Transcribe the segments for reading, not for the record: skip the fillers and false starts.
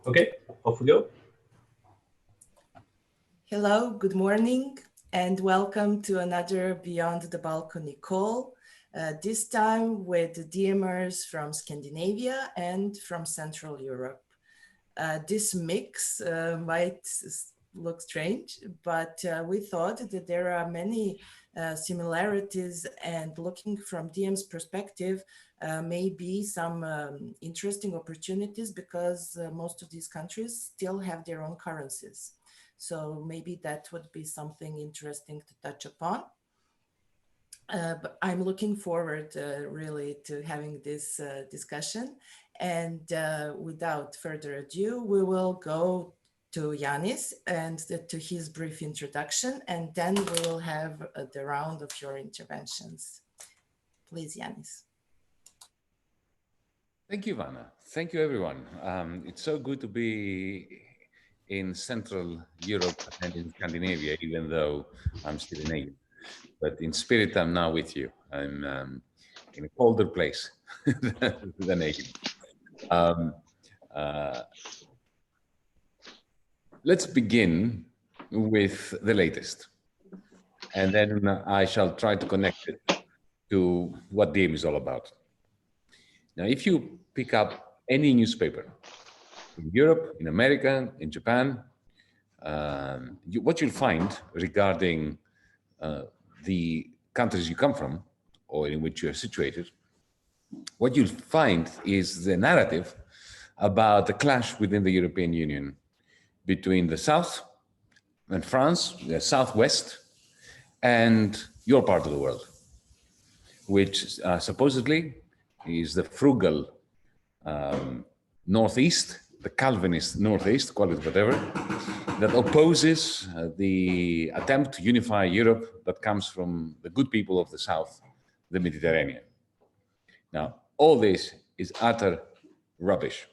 Okay, off we go. Hello, good morning, and welcome to another Beyond the Balcony call, this time with DMers from Scandinavia and from Central Europe. This mix might look strange, but we thought that there are many similarities, and looking from DM's perspective, may be some interesting opportunities because most of these countries still have their own currencies. So maybe that would be something interesting to touch upon. But I'm looking forward really to having this discussion. And without further ado, we will go to Yanis and to his brief introduction, and then we will have the round of your interventions. Please, Yanis. Thank you, Vanna. Thank you, everyone. It's so good to be in Central Europe and in Scandinavia, even though I'm still in Asia. But in spirit, I'm now with you. I'm in a colder place than Asia. Let's begin with the latest. And then I shall try to connect it to what DiEM is all about. Now, if you pick up any newspaper in Europe, in America, in Japan, what you'll find regarding the countries you come from or in which you are situated, what you'll find is the narrative about the clash within the European Union between the South and France, the Southwest, and your part of the world, which supposedly is the frugal Northeast, the Calvinist Northeast, call it whatever, that opposes the attempt to unify Europe that comes from the good people of the South, the Mediterranean. Now, all this is utter rubbish.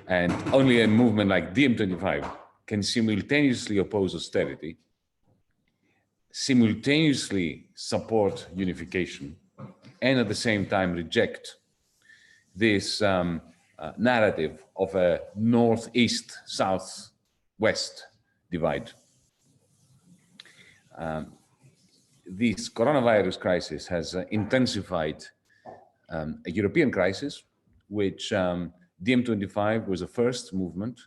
And only a movement like DiEM25 can simultaneously oppose austerity, simultaneously support unification, and at the same time reject this narrative of a northeast-south-west divide. This coronavirus crisis has intensified a European crisis, which DiEM25 was the first movement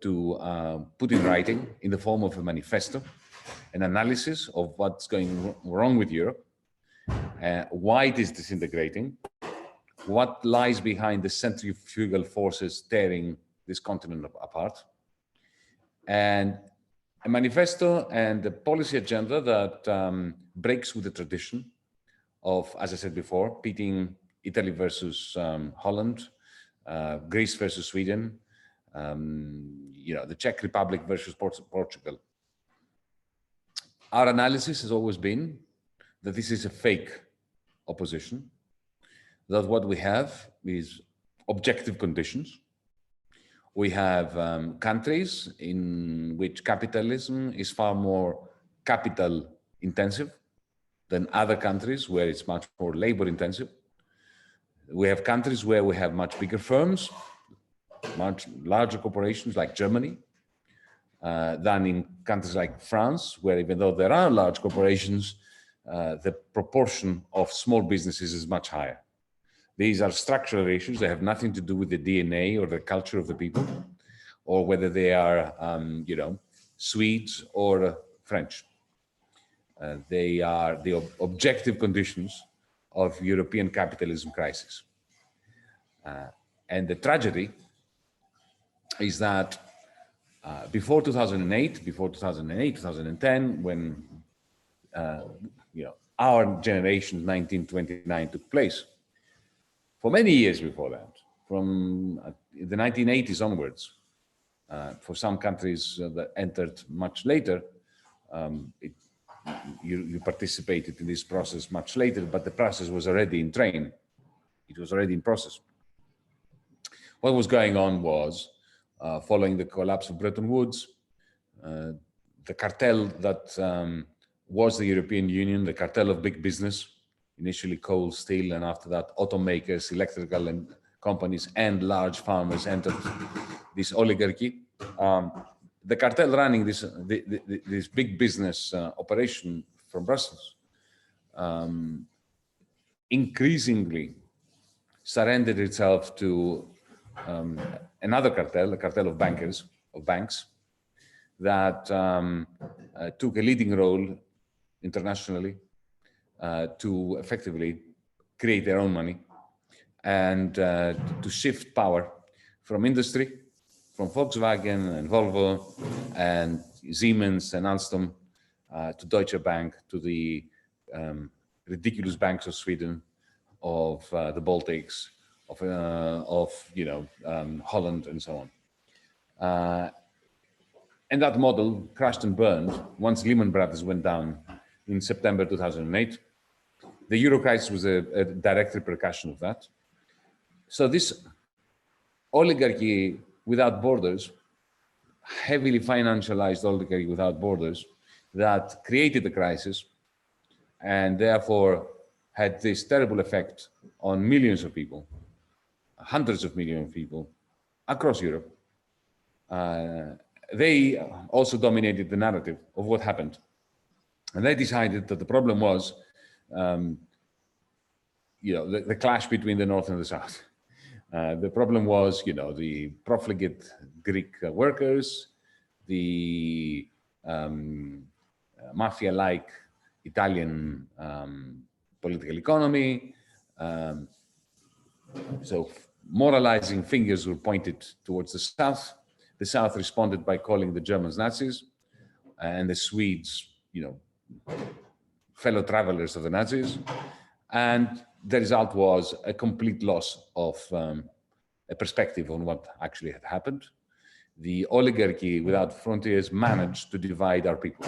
to put in writing in the form of a manifesto, an analysis of what's going wrong with Europe, why it is disintegrating, what lies behind the centrifugal forces tearing this continent apart, and a manifesto and a policy agenda that breaks with the tradition of, as I said before, pitting Italy versus Holland, Greece versus Sweden, the Czech Republic versus Portugal. Our analysis has always been that this is a fake opposition, that what we have is objective conditions. We have countries in which capitalism is far more capital intensive than other countries where it's much more labor intensive. We have countries where we have much bigger firms, much larger corporations like Germany, than in countries like France, where even though there are large corporations, the proportion of small businesses is much higher. These are structural issues. They have nothing to do with the DNA or the culture of the people, or whether they are, Swedes or French. They are the objective conditions of European capitalism crisis. And the tragedy is that before 2008, 2010, when our generation, 1929, took place, for many years before that, from the 1980s onwards, for some countries that entered much later, you participated in this process much later, but the process was already in train. It was already in process. What was going on was, following the collapse of Bretton Woods, the cartel that was the European Union, the cartel of big business, initially coal, steel, and after that automakers, electrical and companies and large farmers entered this oligarchy. The cartel running this big business operation from Brussels increasingly surrendered itself to another cartel, a cartel of bankers, of banks, that took a leading role internationally to effectively create their own money and to shift power from industry, from Volkswagen and Volvo and Siemens and Alstom to Deutsche Bank, to the ridiculous banks of Sweden, of the Baltics, of Holland and so on. And that model crashed and burned once Lehman Brothers went down in September 2008. The Euro crisis was a direct repercussion of that. So this oligarchy without borders, heavily financialized oligarchy without borders, that created the crisis and therefore had this terrible effect on millions of people, hundreds of millions of people across Europe. They also dominated the narrative of what happened. And they decided that the problem was, the clash between the North and the South. The problem was, the profligate Greek workers, the mafia-like Italian political economy. So moralizing fingers were pointed towards the South. The South responded by calling the Germans Nazis, and the Swedes, fellow travelers of the Nazis. And the result was a complete loss of a perspective on what actually had happened. The oligarchy without frontiers managed to divide our people.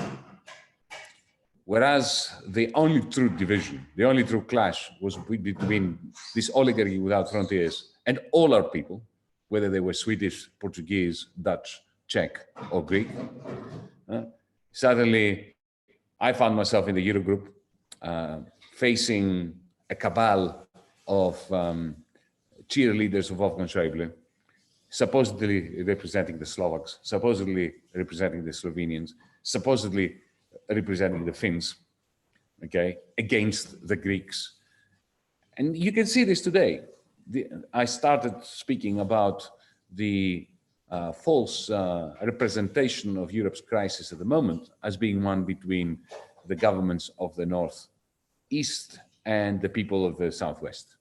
Whereas the only true division, the only true clash was between this oligarchy without frontiers and all our people, whether they were Swedish, Portuguese, Dutch, Czech, or Greek. Suddenly, I found myself in the Eurogroup facing a cabal of cheerleaders of Wolfgang Schäuble, supposedly representing the Slovaks, supposedly representing the Slovenians, supposedly representing the Finns, okay, against the Greeks. And you can see this today. I started speaking about the false representation of Europe's crisis at the moment as being one between the governments of the Northeast and the people of the Southwest.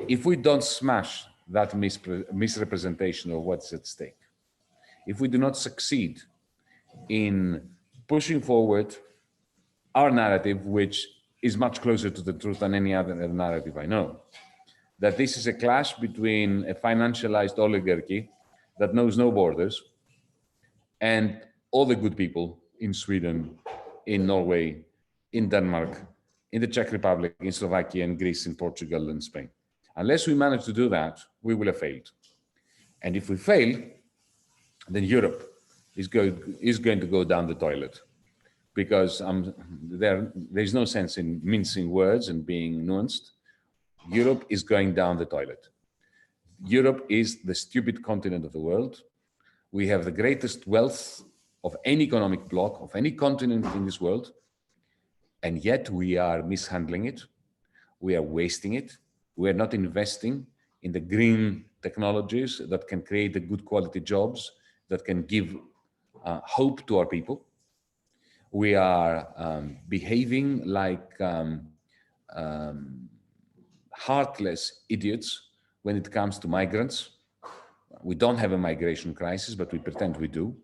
If we don't smash that misrepresentation of what's at stake, if we do not succeed in pushing forward our narrative, which is much closer to the truth than any other narrative I know, that this is a clash between a financialized oligarchy that knows no borders and all the good people in Sweden, in Norway, in Denmark, in the Czech Republic, in Slovakia, in Greece, in Portugal, and Spain. Unless we manage to do that, we will have failed. And if we fail, then Europe is going to go down the toilet, because there's no sense in mincing words and being nuanced. Europe is going down the toilet. Europe is the stupid continent of the world. We have the greatest wealth of any economic bloc, of any continent in this world, and yet we are mishandling it. We are wasting it. We are not investing in the green technologies that can create the good quality jobs, that can give hope to our people. We are behaving like heartless idiots when it comes to migrants. We don't have a migration crisis, but we pretend we do.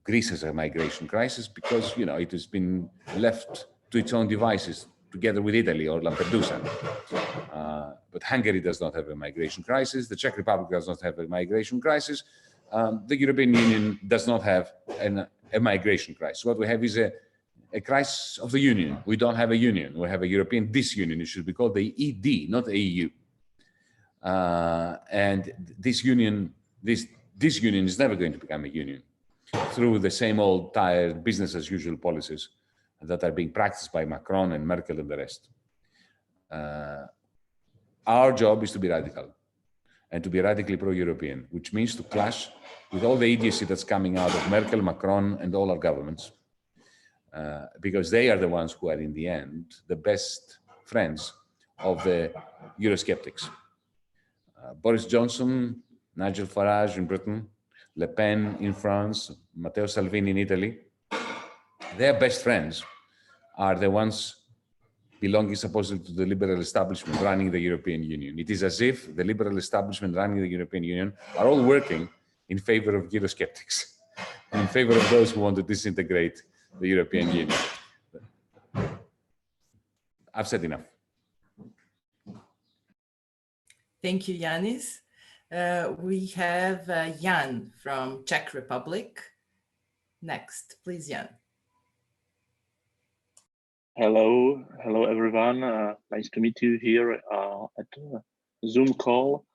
Greece has a migration crisis because it has been left to its own devices, together with Italy or Lampedusa. But Hungary does not have a migration crisis. The Czech Republic does not have a migration crisis. The European Union does not have a migration crisis. What we have is a crisis of the Union. We don't have a union. We have a European disunion. It should be called the ED, not the EU. And this union is never going to become a union through the same old tired business as usual policies that are being practiced by Macron and Merkel and the rest. Our job is to be radical and to be radically pro-European, which means to clash with all the idiocy that's coming out of Merkel, Macron, and all our governments, because they are the ones who are, in the end, the best friends of the Eurosceptics. Boris Johnson, Nigel Farage in Britain, Le Pen in France, Matteo Salvini in Italy, their best friends are the ones belonging supposedly to the liberal establishment running the European Union. It is as if the liberal establishment running the European Union are all working in favor of Eurosceptics, in favor of those who want to disintegrate the European Union. I've said enough. Thank you, Yanis. We have Jan from Czech Republic. Next, please, Jan. Hello everyone. Nice to meet you here at the Zoom call.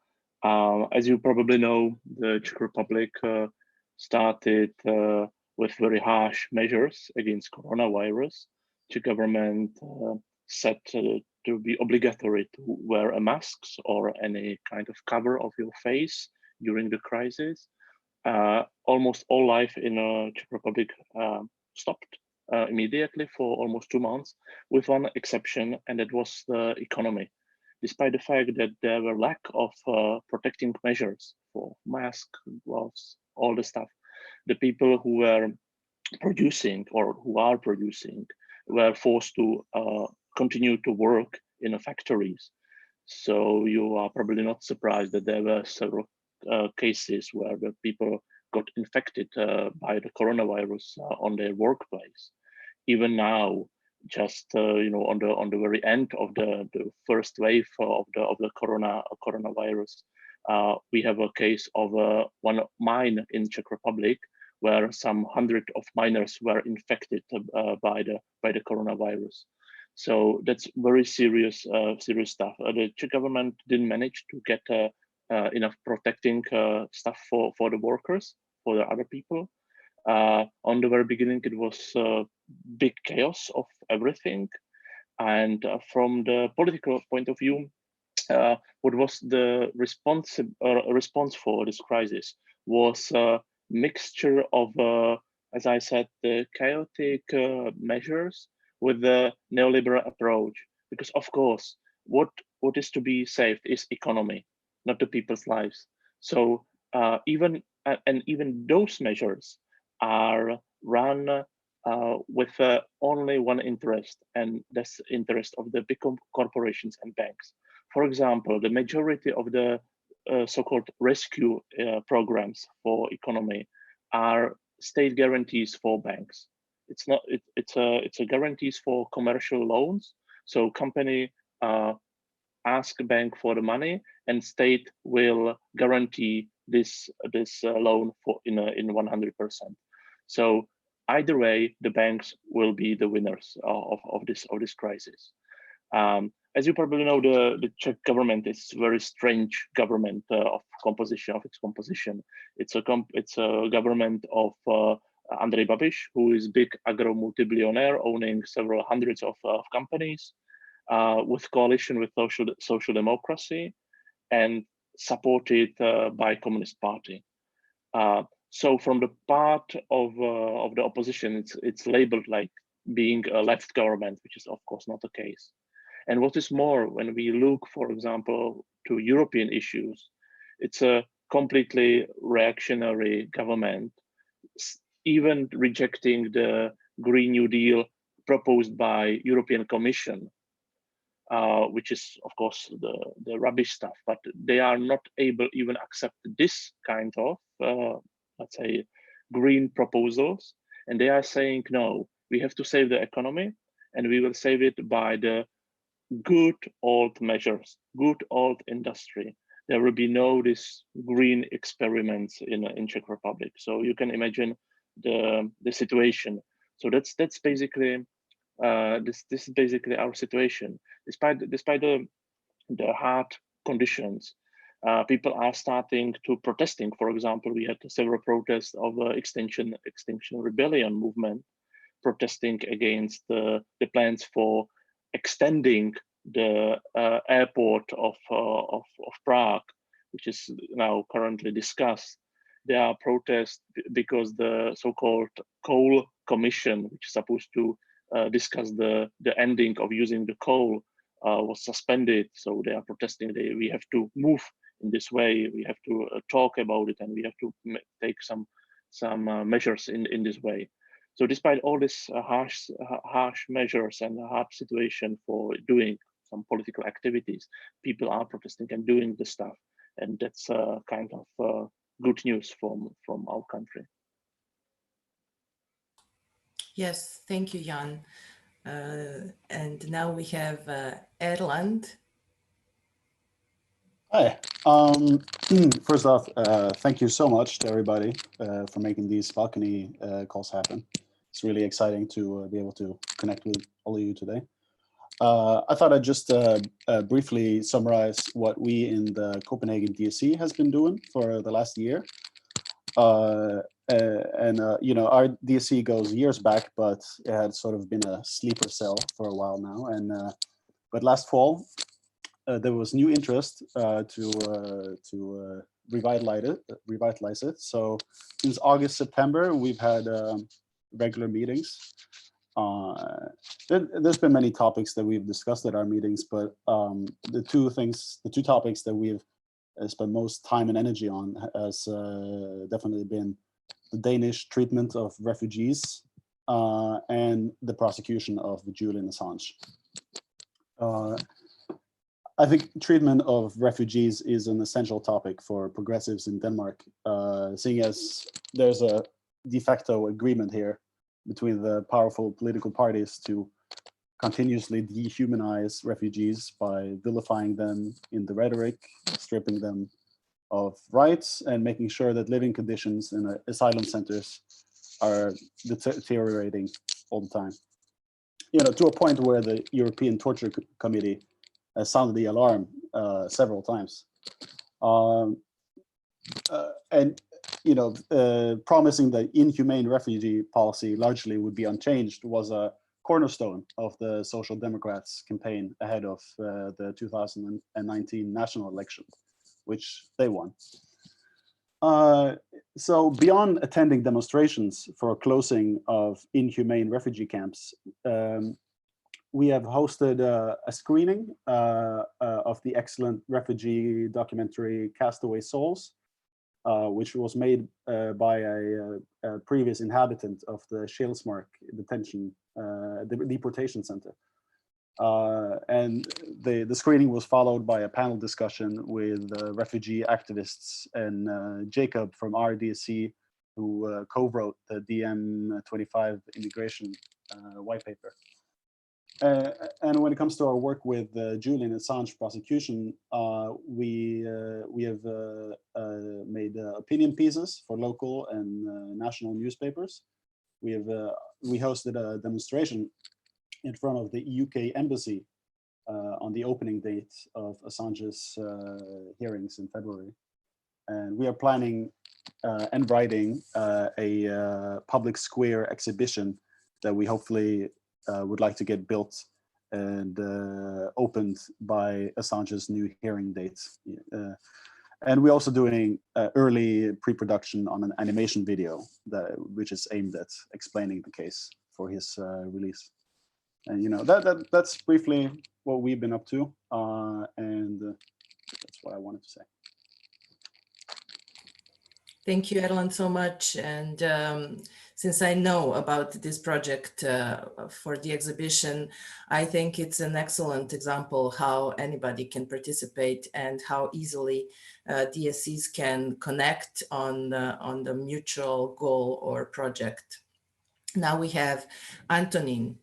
As you probably know, the Czech Republic started with very harsh measures against coronavirus. Czech government said to be obligatory to wear a mask or any kind of cover of your face during the crisis. Almost all life in Czech Republic stopped immediately for almost 2 months, with one exception, and it was the economy. Despite the fact that there were lack of protecting measures for masks, gloves, all the stuff, the people who were producing or who are producing were forced to continue to work in the factories. So you are probably not surprised that there were several cases where the people got infected by the coronavirus on their workplace. Even now, just on the very end of the first wave of the coronavirus, we have a case of one mine in Czech Republic where some 100 of miners were infected by the coronavirus. So that's very serious stuff. The Czech government didn't manage to get enough protecting stuff for the workers, for the other people. On the very beginning, it was big chaos of everything. And from the political point of view, what was the response for this crisis was a mixture of, as I said, the chaotic measures with the neoliberal approach. Because of course, what is to be saved is economy, not the people's lives. So even those measures are run with only one interest, and that's the interest of the big corporations and banks. For example, the majority of the so-called rescue programs for economy are state guarantees for banks. It's not. It's a guarantees for commercial loans. So company ask bank for the money, and state will guarantee this loan for in 100%. So either way, the banks will be the winners of this crisis. As you probably know, the Czech government is a very strange government of its composition. It's a government of Andrej Babiš, who is big agro multi-billionaire owning several hundreds of companies, with coalition with social democracy, and supported by Communist Party. So from the part of the opposition, it's labeled like being a left government, which is of course not the case. And what is more, when we look, for example, to European issues, it's a completely reactionary government, even rejecting the Green New Deal proposed by European Commission, which is of course the rubbish stuff, but they are not able even accept this kind of, let's say, green proposals. And they are saying, no, we have to save the economy, and we will save it by the good old measures, good old industry. There will be no this green experiments in Czech Republic. So you can imagine the situation. So that's basically this is basically our situation. Despite the hard conditions, people are starting to protesting. For example, we had several protests of Extinction Rebellion movement protesting against the plans for extending the airport of Prague, which is now currently discussed. There are protests because the so-called coal commission, which is supposed to discuss the ending of using the coal, was suspended. So they are protesting. We have to move in this way. We have to talk about it, and we have to take some measures in this way. So despite all this harsh measures and a hard situation for doing some political activities, people are protesting and doing the stuff, and that's kind of good news from our country. Yes, thank you, Jan. And now we have Erland. Hi. First off, thank you so much to everybody for making these balcony calls happen. It's really exciting to be able to connect with all of you today. I thought I'd just briefly summarize what we in the Copenhagen DSC has been doing for the last year. You know, our DSC goes years back, but it had sort of been a sleeper cell for a while now. And but last fall, there was new interest to revitalize it. So since August, September, we've had regular meetings. There's been many topics that we've discussed at our meetings, but the two topics that we've spent most time and energy on has definitely been the Danish treatment of refugees and the prosecution of Julian Assange. I think treatment of refugees is an essential topic for progressives in Denmark, seeing as there's a de facto agreement here between the powerful political parties to continuously dehumanize refugees by vilifying them in the rhetoric, stripping them of rights, and making sure that living conditions in asylum centers are deteriorating all the time. You know, to a point where the European Torture Committee has sounded the alarm several times. And you know, promising that inhumane refugee policy largely would be unchanged was a cornerstone of the Social Democrats' campaign ahead of the 2019 national election, which they won. So beyond attending demonstrations for closing of inhumane refugee camps, we have hosted a screening of the excellent refugee documentary Castaway Souls, which was made by a previous inhabitant of the Sjælsmark deportation center. And the screening was followed by a panel discussion with refugee activists and Jacob from our DSC, who co-wrote the DiEM25 immigration white paper. And when it comes to our work with Julian Assange prosecution, we have made opinion pieces for local and national newspapers. We hosted a demonstration in front of the UK embassy on the opening date of Assange's hearings in February. And we are planning and writing a public square exhibition that we hopefully would like to get built and opened by Assange's new hearing dates. And we're also doing early pre-production on an animation video which is aimed at explaining the case for his release. And you know, that's briefly what we've been up to, and that's what I wanted to say. Thank you, Erland, so much. And since I know about this project for the exhibition, I think it's an excellent example how anybody can participate and how easily DSCs can connect on the mutual goal or project. Now we have Antonin.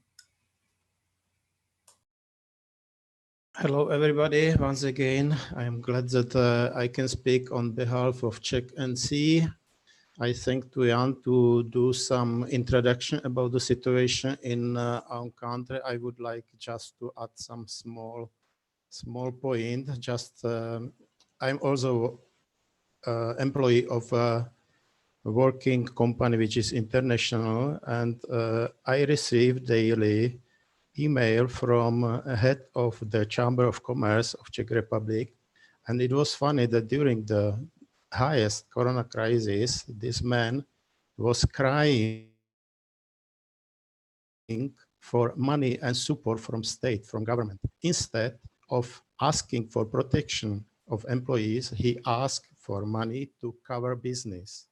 Hello, everybody. Once again, I am glad that I can speak on behalf of Czech NC. I think we want to do some introduction about the situation in our country. I would like just to add some small point. Just I'm also employee of a working company which is international, and I receive daily email from a head of the Chamber of Commerce of Czech Republic. And it was funny that during the highest corona crisis, this man was crying for money and support from state, from government. Instead of asking for protection of employees, he asked for money to cover business.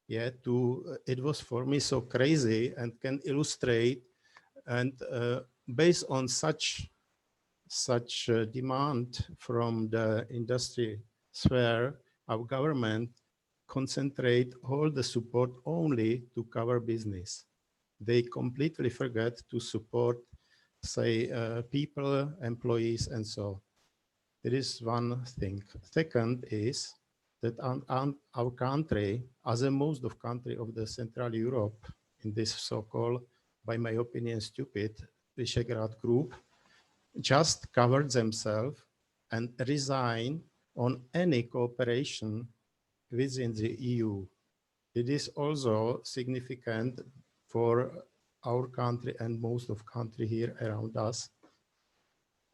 Yeah, it was for me so crazy and can illustrate, and based on such demand from the industry sphere, our government concentrate all the support only to cover business. They completely forget to support, say, people, employees, and so. There is one thing. Second is that our country, as a most of country of the Central Europe, in this so-called, by my opinion, stupid Visegrad group, just covered themselves and resign on any cooperation within the EU. It is also significant for our country and most of country here around us.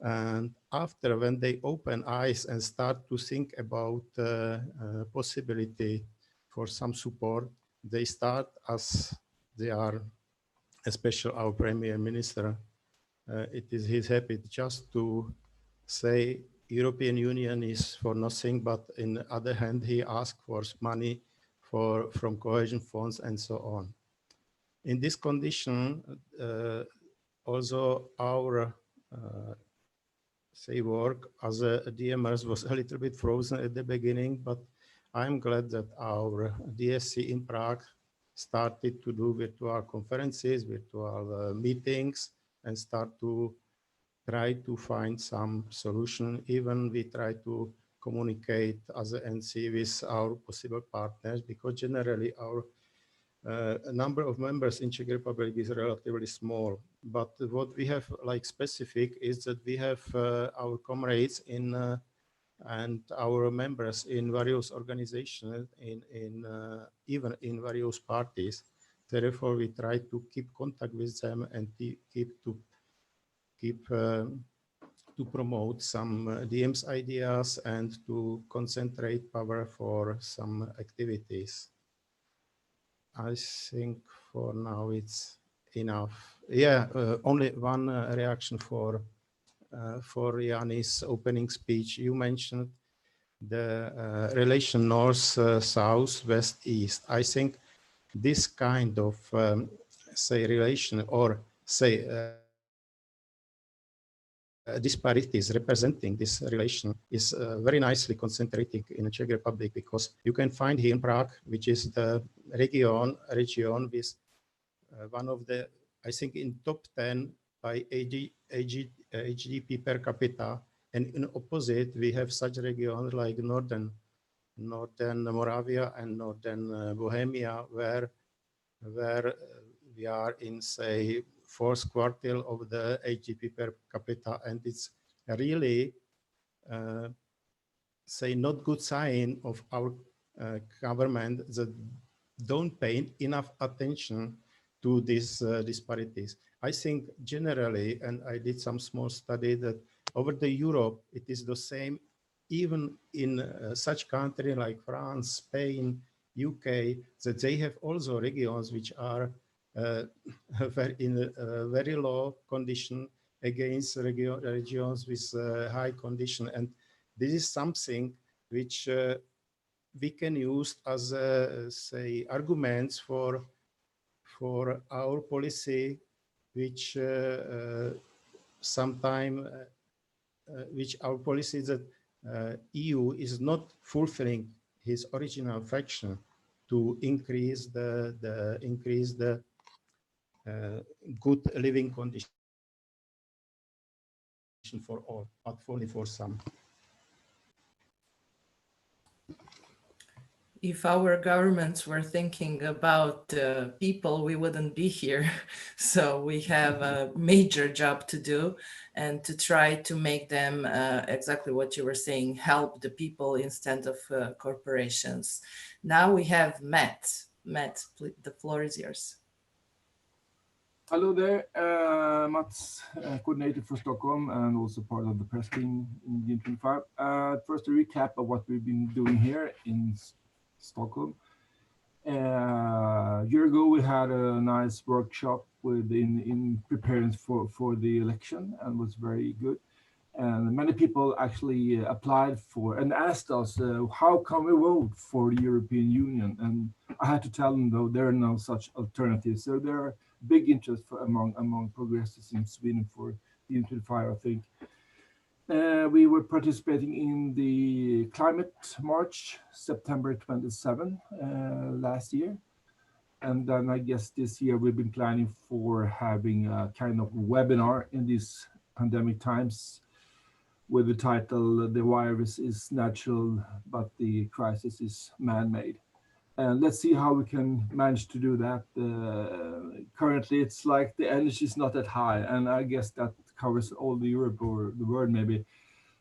And after, when they open eyes and start to think about possibility for some support, they start, as they are, especially our Premier Minister, it is his habit just to say European Union is for nothing, but in the other hand, he asks for money from cohesion funds and so on. In this condition, also our say work as a DMers was a little bit frozen at the beginning, but I'm glad that our DSC in Prague started to do virtual conferences, virtual meetings, and start to try to find some solution. Even we try to communicate as a NC with our possible partners, because generally our number of members in Czech Republic is relatively small. But what we have like specific is that we have our comrades in and our members in various organizations, even in various parties. Therefore, we try to keep contact with them and to promote some DiEM's ideas and to concentrate power for some activities. I think for now it's enough. Yeah, only one reaction for Yanis' opening speech. You mentioned the relation north, south, west, east. I think this kind of say relation, or say disparities representing this relation is very nicely concentrated in the Czech Republic, because you can find here in Prague, which is the region with one of the, I think, in top 10 by HDP per capita, and in opposite we have such regions like northern Moravia and northern Bohemia, where we are in, say, fourth quartile of the HDP per capita, and it's really say not good sign of our government that don't pay enough attention to these disparities. I think generally, and I did some small study, that over the Europe it is the same, even in such country like France, Spain, UK, that they have also regions which are in a very low condition against regions with high condition. And this is something which we can use as say arguments for our policy, which sometime which our policy that EU is not fulfilling his original function to increase the good living condition for all, but only for some. If our governments were thinking about people, we wouldn't be here. So we have a major job to do, and to try to make them exactly what you were saying, help the people instead of corporations. Now we have Matt. Matt, the floor is yours. Hello there, Mats, coordinator for Stockholm and also part of the press team in DiEM25. First, a recap of what we've been doing here in Stockholm. A year ago, we had a nice workshop in preparing for the election, and was very good. And many people actually applied for and asked us, how can we vote for the European Union? And I had to tell them, though, there are no such alternatives. So there are big interest among progressives in Sweden for DiEM25, I think. We were participating in the climate march, September 27 last year. And then I guess this year we've been planning for having a kind of webinar in these pandemic times with the title, "The virus is natural, but the crisis is man-made." And let's see how we can manage to do that. Currently, it's like the energy is not that high, and I guess that covers all the Europe or the world maybe.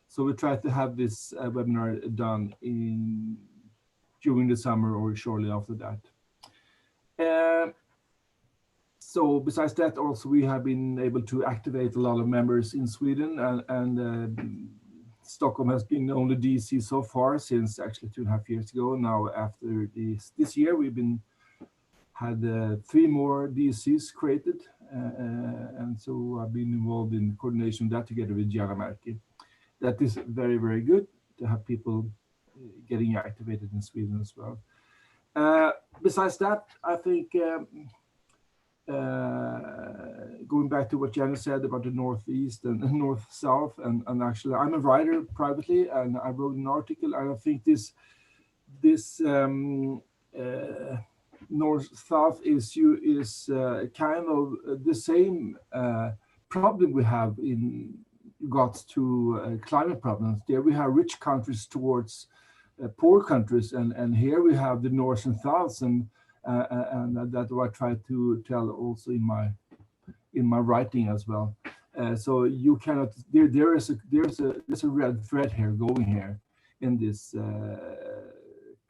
So we try to have this webinar done during the summer or shortly after that. So besides that, also we have been able to activate a lot of members in Sweden, and Stockholm has been the only DSC so far since actually 2.5 years ago. Now after this year, we've had 3 more DSCs created, and so I've been involved in coordination of that together with Yanis. That is very, very good to have people getting activated in Sweden as well. Besides that, I think going back to what Yanis said about the Northeast and North-South, and actually I'm a writer privately, and I wrote an article, and I think this North-South issue is kind of the same problem we have in regards to climate problems. There we have rich countries towards poor countries, and here we have the North and South, and that's what I try to tell also in my writing as well. So you cannot. There's a red thread here going here in this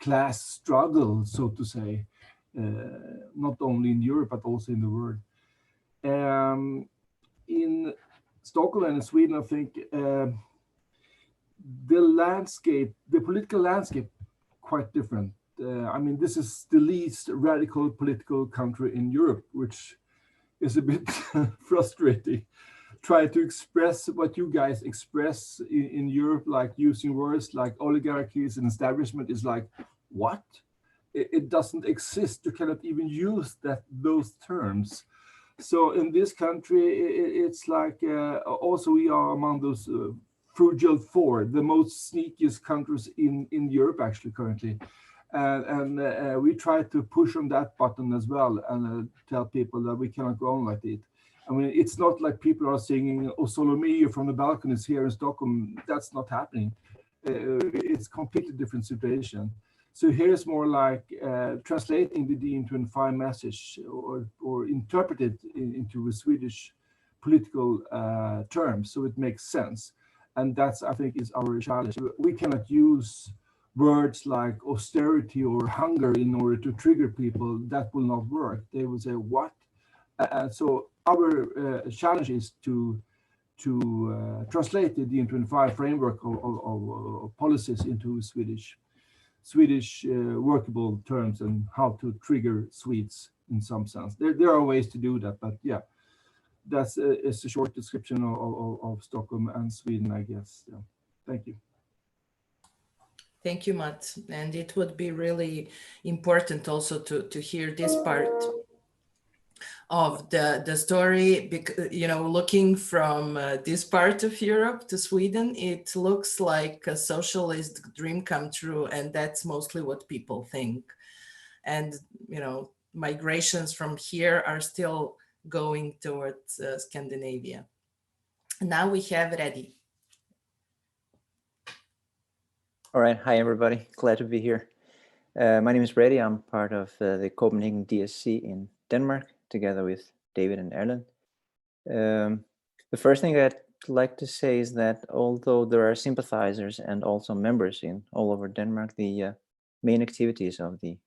class struggle, so to say, not only in Europe but also in the world. In Stockholm and in Sweden, I think the political landscape, quite different. I mean, this is the least radical political country in Europe, which is a bit frustrating. Try to express what you guys express in Europe, like using words like oligarchies and establishment, is like, what? It doesn't exist. You cannot even use those terms. So in this country, it's like, also we are among those frugal 4, the most sneakiest countries in Europe actually currently. And we try to push on that button as well, and tell people that we cannot go on like it. I mean, it's not like people are singing "O Solo Mio" from the balconies here in Stockholm. That's not happening. It's a completely different situation. So here's more like translating the DiEM25 message or interpret it into a Swedish political terms, so it makes sense. And that's, I think, is our challenge. We cannot use words like austerity or hunger in order to trigger people. That will not work. They will say, what? So our challenge is to translate the DiEM25 framework of policies into Swedish workable terms, and how to trigger Swedes in some sense. There are ways to do that, but yeah, that's it's a short description of Stockholm and Sweden, I guess. Yeah. Thank you. Thank you, Matt. And it would be really important also to hear this part of the story, because, you know, looking from this part of Europe to Sweden, it looks like a socialist dream come true, and that's mostly what people think. And, you know, migrations from here are still going towards Scandinavia. Now we have Reddy. All right, hi everybody, glad to be here. My name is Reddy. I'm part of the Copenhagen DSC in Denmark, together with David and Erlen. The first thing I'd like to say is that although there are sympathizers and also members in all over Denmark, the main activities of the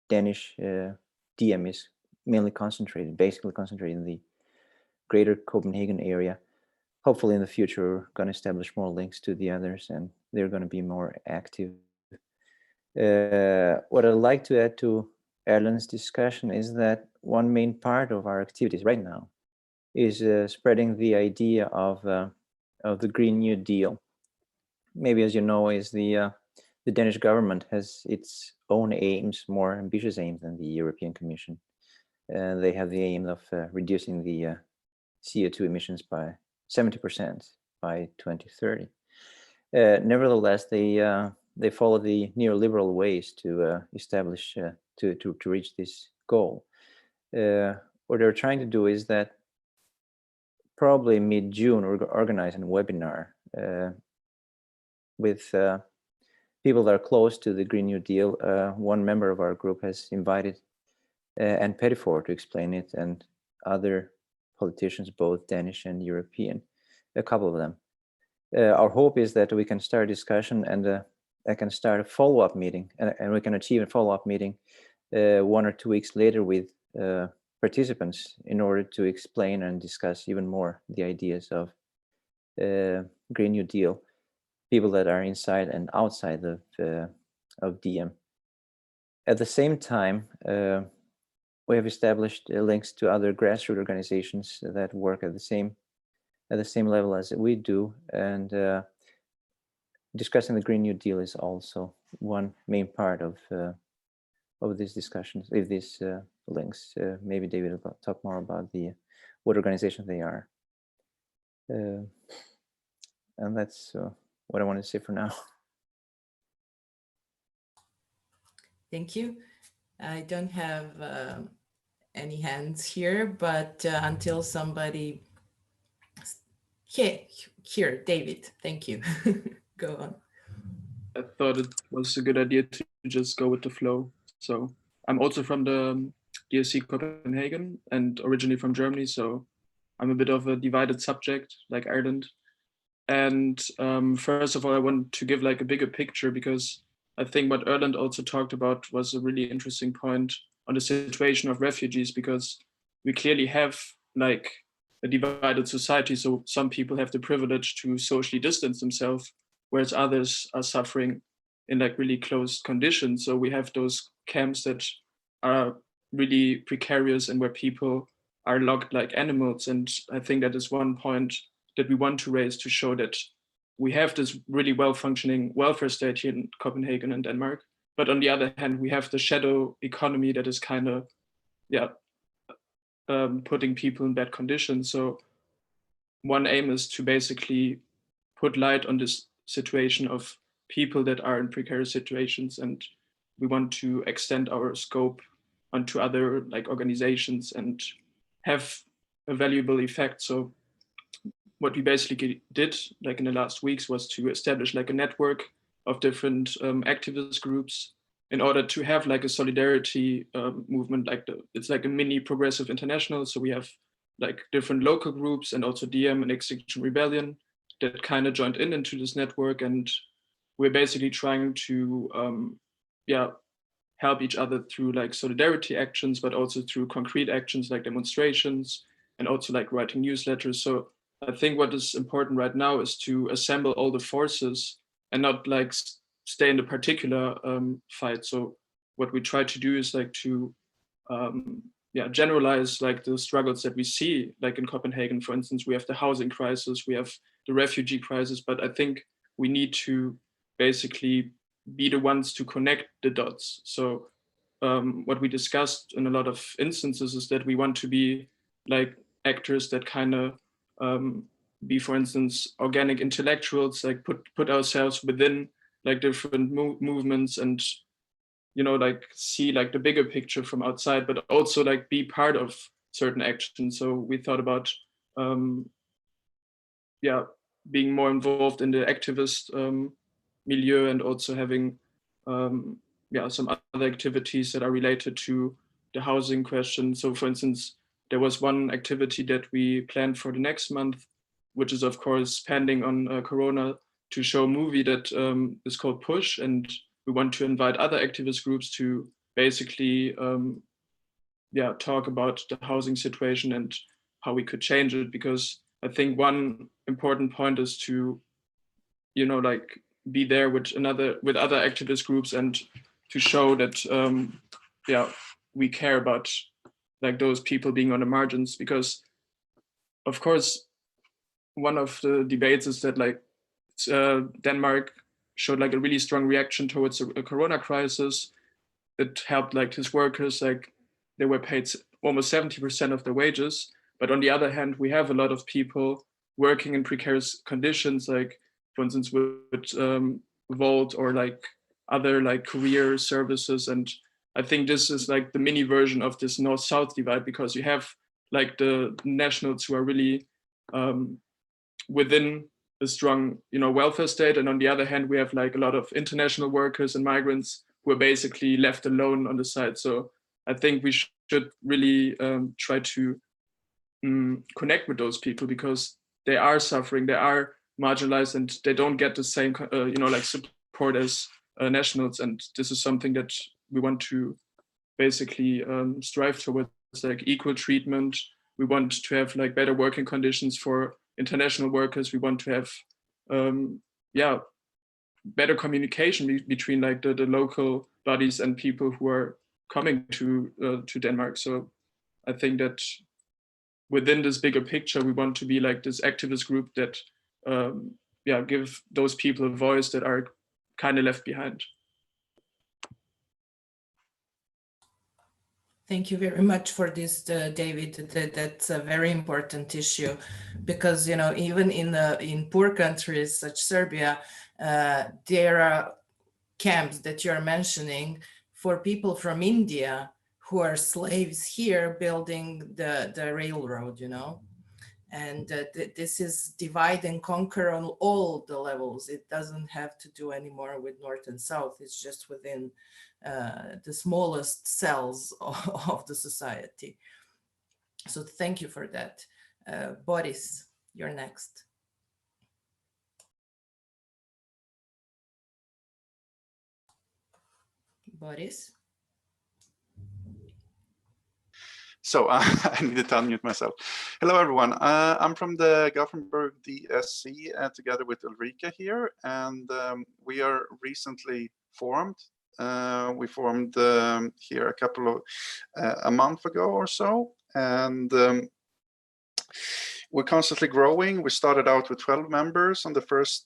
Danish DiEM is basically concentrated in the greater Copenhagen area. Hopefully in the future, we're going to establish more links to the others, and they're going to be more active. What I'd like to add to Erlend's discussion is that one main part of our activities right now is spreading the idea of the Green New Deal. Maybe, as you know, is the Danish government has its own aims, more ambitious aims than the European Commission. They have the aim of reducing the CO2 emissions by 70% by 2030. Nevertheless, they follow the neoliberal ways to establish to reach this goal. What they're trying to do is that probably mid-June we're organizing a webinar with people that are close to the Green New Deal. One member of our group has invited Anne Pettifor to explain it, and other politicians, both Danish and European, a couple of them. Our hope is that we can start a discussion, and I can start a follow-up meeting, and we can achieve a follow-up meeting 1 or 2 weeks later with participants in order to explain and discuss even more the ideas of Green New Deal, people that are inside and outside of DiEM. At the same time, we have established links to other grassroots organizations that work at the same level as we do, and discussing the Green New Deal is also one main part of these discussions, of these links. Maybe David will talk more about what organizations they are. And that's what I want to say for now. Thank you. I don't have any hands here, but until somebody... Here, David, thank you. Go on. I thought it was a good idea to just go with the flow. So I'm also from the DSC Copenhagen and originally from Germany, so I'm a bit of a divided subject like Ireland. And first of all, I want to give like a bigger picture, because I think what Erlend also talked about was a really interesting point on the situation of refugees, because we clearly have like a divided society. So some people have the privilege to socially distance themselves, whereas others are suffering in like really closed conditions. So we have those camps that are really precarious and where people are locked like animals. And I think that is one point that we want to raise, to show that we have this really well-functioning welfare state here in Copenhagen and Denmark. But on the other hand, we have the shadow economy that is kind of, putting people in bad conditions. So one aim is to basically put light on this situation of people that are in precarious situations, and we want to extend our scope onto other like organizations and have a valuable effect. So what we basically did like in the last weeks was to establish like a network of different activist groups in order to have like a solidarity movement. Like it's like a mini progressive international. So we have like different local groups and also DiEM and Extinction Rebellion that kind of joined into this network, and we're basically trying to help each other through like solidarity actions, but also through concrete actions like demonstrations and also like writing newsletters. So I think what is important right now is to assemble all the forces and not like stay in the particular fight. So what we try to do is like to generalize like the struggles that we see, like in Copenhagen, for instance. We have the housing crisis, we have the refugee crisis, but I think we need to basically be the ones to connect the dots. So what we discussed in a lot of instances is that we want to be like actors that kind of be, for instance, organic intellectuals, like put ourselves within like different movements and, you know, like see like the bigger picture from outside, but also like be part of certain actions. So we thought about being more involved in the activist milieu, and also having some other activities that are related to the housing question. So for instance, there was one activity that we planned for the next month, which is of course pending on Corona, to show a movie that is called Push, and we want to invite other activist groups to basically talk about the housing situation and how we could change it, because I think one important point is to, like be there with other activist groups and to show that we care about like those people being on the margins, because of course one of the debates is that like Denmark showed like a really strong reaction towards a corona crisis. It helped like his workers, like they were paid almost 70% of their wages. But on the other hand, we have a lot of people working in precarious conditions, like for instance with Volt or like other like career services. And I think this is like the mini version of this North-South divide, because you have like the nationals who are really within a strong, welfare state, and on the other hand, we have like a lot of international workers and migrants who are basically left alone on the side. So I think we should really try to connect with those people, because they are suffering, they are marginalized, and they don't get the same, like support as nationals. And this is something that we want to basically strive towards, like equal treatment. We want to have like better working conditions for international workers. We want to have better communication between like the local bodies and people who are coming to Denmark. So I think that within this bigger picture, we want to be like this activist group that give those people a voice that are kind of left behind. Thank you very much for this, David. That's a very important issue, because even in poor countries such Serbia, there are camps that you're mentioning for people from India who are slaves here building the railroad, and this is divide and conquer on all the levels. It doesn't have to do anymore with North and South. It's just within the smallest cells of the society. So thank you for that. Boris, you're next. Boris? So I needed to unmute myself. Hello, everyone. I'm from the Gothenburg DSC together with Ulrika here, and we are recently formed. We formed here a month ago or so, and we're constantly growing. We started out with 12 members on the first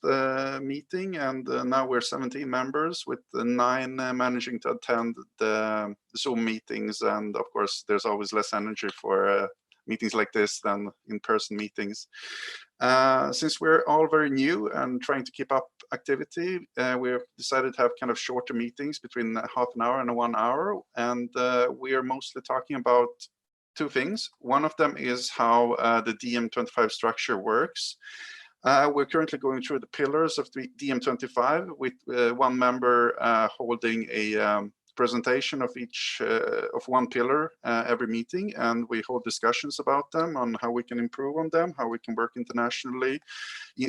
meeting, and now we're 17 members, with 9 managing to attend the Zoom meetings. And of course, there's always less energy for meetings like this than in-person meetings. Since we're all very new and trying to keep up activity, we've decided to have kind of shorter meetings between half an hour and 1 hour. And we are mostly talking about 2 things. One of them is how the DiEM25 structure works. We're currently going through the pillars of the DiEM25, with 1 member holding a presentation of each of 1 pillar every meeting, and we hold discussions about them, on how we can improve on them, how we can work internationally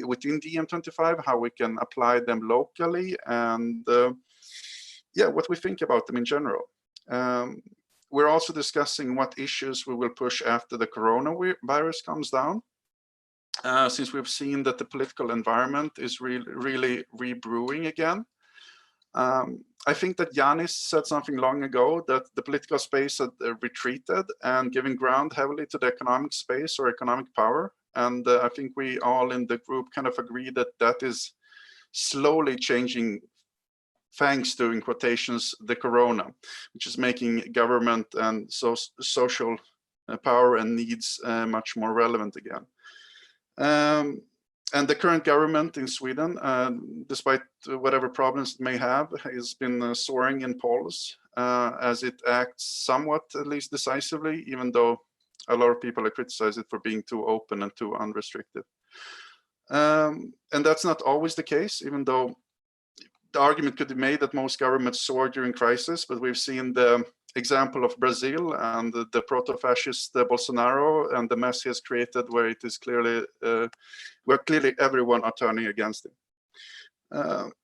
within DiEM25, how we can apply them locally, and what we think about them in general. We're also discussing what issues we will push after the coronavirus comes down, since we've seen that the political environment is really rebrewing again. I think that Yanis said something long ago, that the political space had retreated and giving ground heavily to the economic space or economic power. And I think we all in the group kind of agree that that is slowly changing, thanks to, in quotations, the corona, which is making government and social power and needs much more relevant again. And the current government in Sweden, despite whatever problems it may have, has been soaring in polls, as it acts somewhat, at least decisively, even though a lot of people have criticized it for being too open and too unrestricted. And that's not always the case, even though the argument could be made that most governments soar during crisis, but we've seen the example of Brazil and the proto-fascist Bolsonaro and the mess he has created, where it is clearly, where clearly everyone are turning against him.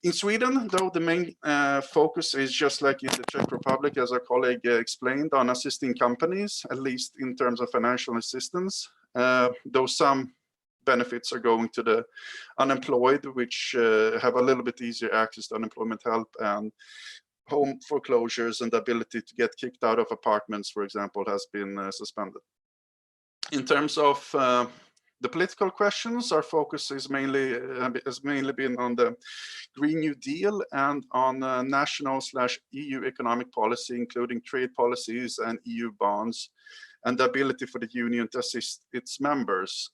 In Sweden, though, the main focus is just like in the Czech Republic, as our colleague explained, on assisting companies, at least in terms of financial assistance, though some benefits are going to the unemployed, which have a little bit easier access to unemployment help, and home foreclosures and the ability to get kicked out of apartments, for example, has been suspended. In terms of the political questions, our focus is has mainly been on the Green New Deal and on national/EU economic policy, including trade policies and EU bonds, and the ability for the union to assist its members.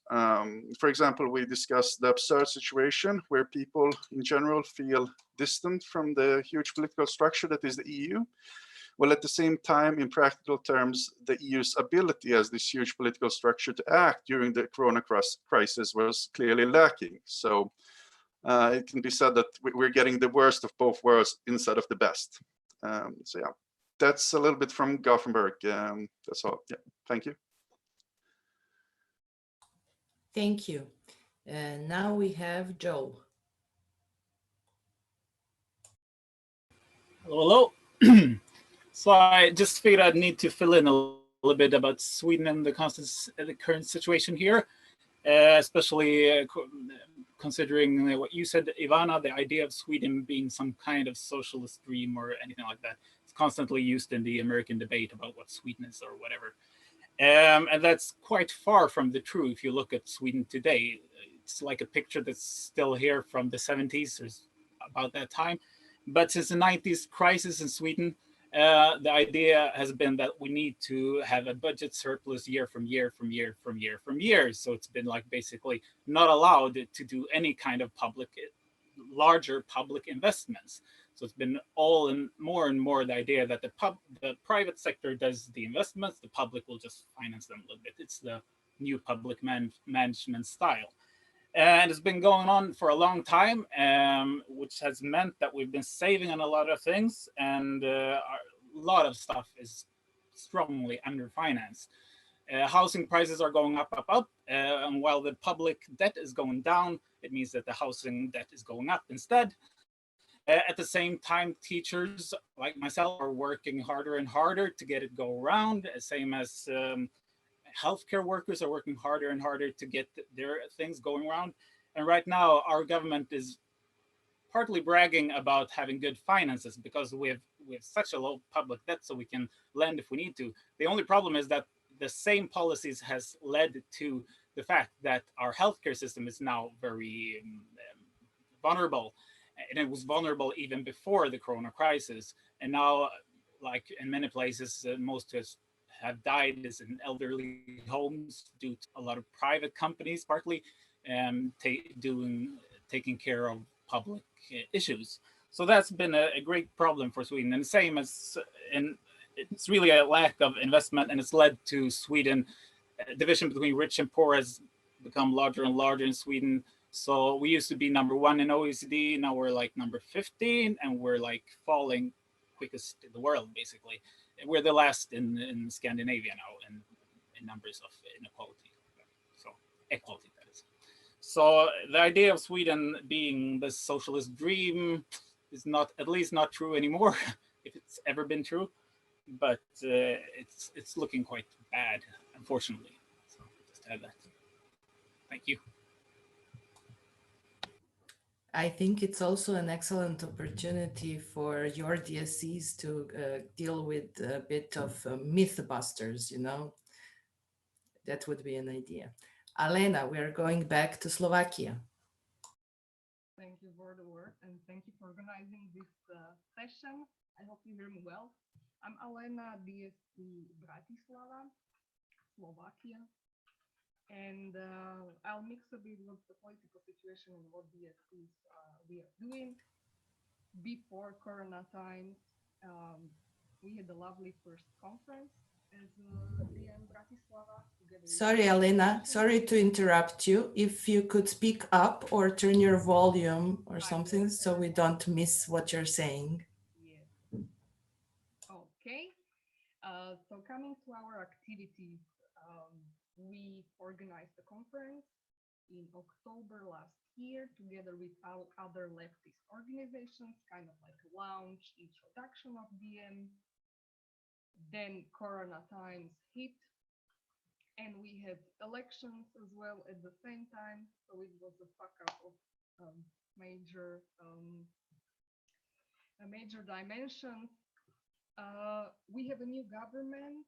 For example, we discussed the absurd situation where people in general feel distant from the huge political structure that is the EU. Well, at the same time, in practical terms, the EU's ability as this huge political structure to act during the corona crisis was clearly lacking. So it can be said that we're getting the worst of both worlds instead of the best. So yeah, that's a little bit from Gothenburg. That's all. Yeah, thank you. Thank you. Now we have Joe. Hello, hello. So I just figured I'd need to fill in a little bit about Sweden and the current situation here, especially considering what you said, Ivana, the idea of Sweden being some kind of socialist dream or anything like that. It's constantly used in the American debate about what Sweden is or whatever. And that's quite far from the truth. If you look at Sweden today, it's like a picture that's still here from the 70s or about that time. But since the 90s crisis in Sweden, the idea has been that we need to have a budget surplus year from year. So it's been like basically not allowed to do any kind of larger public investments. So it's been all and more the idea that the private sector does the investments, the public will just finance them a little bit. It's the new public management style. And it's been going on for a long time, which has meant that we've been saving on a lot of things, and a lot of stuff is strongly underfinanced. Housing prices are going up, and while the public debt is going down, it means that the housing debt is going up instead. At the same time, teachers like myself are working harder and harder to get it go around, same as healthcare workers are working harder and harder to get their things going around. And right now, our government is partly bragging about having good finances because we have such a low public debt, so we can lend if we need to. The only problem is that the same policies has led to the fact that our healthcare system is now very vulnerable. And it was vulnerable even before the corona crisis. And now, like in many places, most of us have died is in elderly homes due to a lot of private companies, partly taking care of public issues. So that's been a great problem for Sweden. And same as, and it's really a lack of investment, and it's led to Sweden, division between rich and poor has become larger and larger in Sweden. So we used to be #1 in OECD, now we're like number 15, and we're like falling quickest in the world, basically. We're the last in Scandinavia now in numbers of inequality. So equality, that is. So the idea of Sweden being the socialist dream is not, at least not true anymore, if it's ever been true. But it's looking quite bad, unfortunately. So just to have that. Thank you. I think it's also an excellent opportunity for your DSCs to deal with a bit of mythbusters, you know. That would be an idea. Alena, we are going back to Slovakia. Thank you for the word, and thank you for organizing this session. I hope you hear me well. I'm Alena, DSC Bratislava, Slovakia. And I'll mix a bit with the political situation and what DSCs we are doing. Before Corona times, we had a lovely first conference as DiEM Bratislava. Sorry, Alena, sorry to interrupt you. If you could speak up or turn your volume or something so we don't miss what you're saying. Yes. Okay. So coming to our activities, we organized a conference in October last here together with our other leftist organizations, kind of like a launch introduction of DiEM. Then Corona times hit, and we had elections as well at the same time. So it was a fuck up of major dimensions. We have a new government,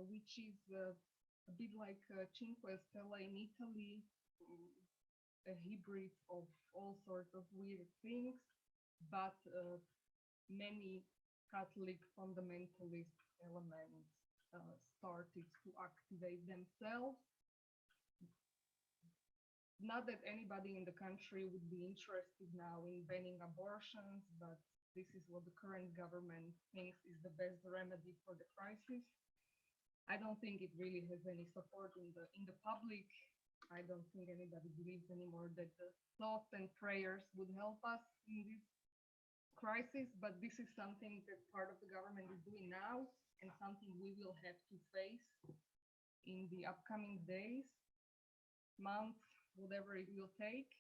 which is a bit like Cinque Stelle in Italy, a hybrid of all sorts of weird things, but many Catholic fundamentalist elements started to activate themselves. Not that anybody in the country would be interested now in banning abortions, but this is what the current government thinks is the best remedy for the crisis. I don't think it really has any support in the public. I don't think anybody believes anymore that the thoughts and prayers would help us in this crisis, but this is something that part of the government is doing now and something we will have to face in the upcoming days, months, whatever it will take.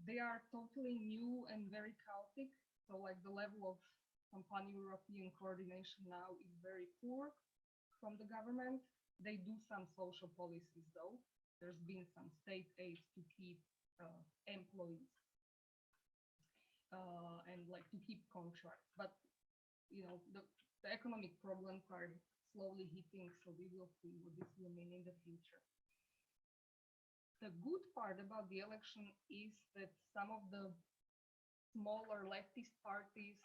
They are totally new and very chaotic. So like the level of some pan-European coordination now is very poor from the government. They do some social policies though. There's been some state aid to keep employees and like to keep contracts. But you know, the economic problems are slowly hitting, so we will see what this will mean in the future. The good part about the election is that some of the smaller leftist parties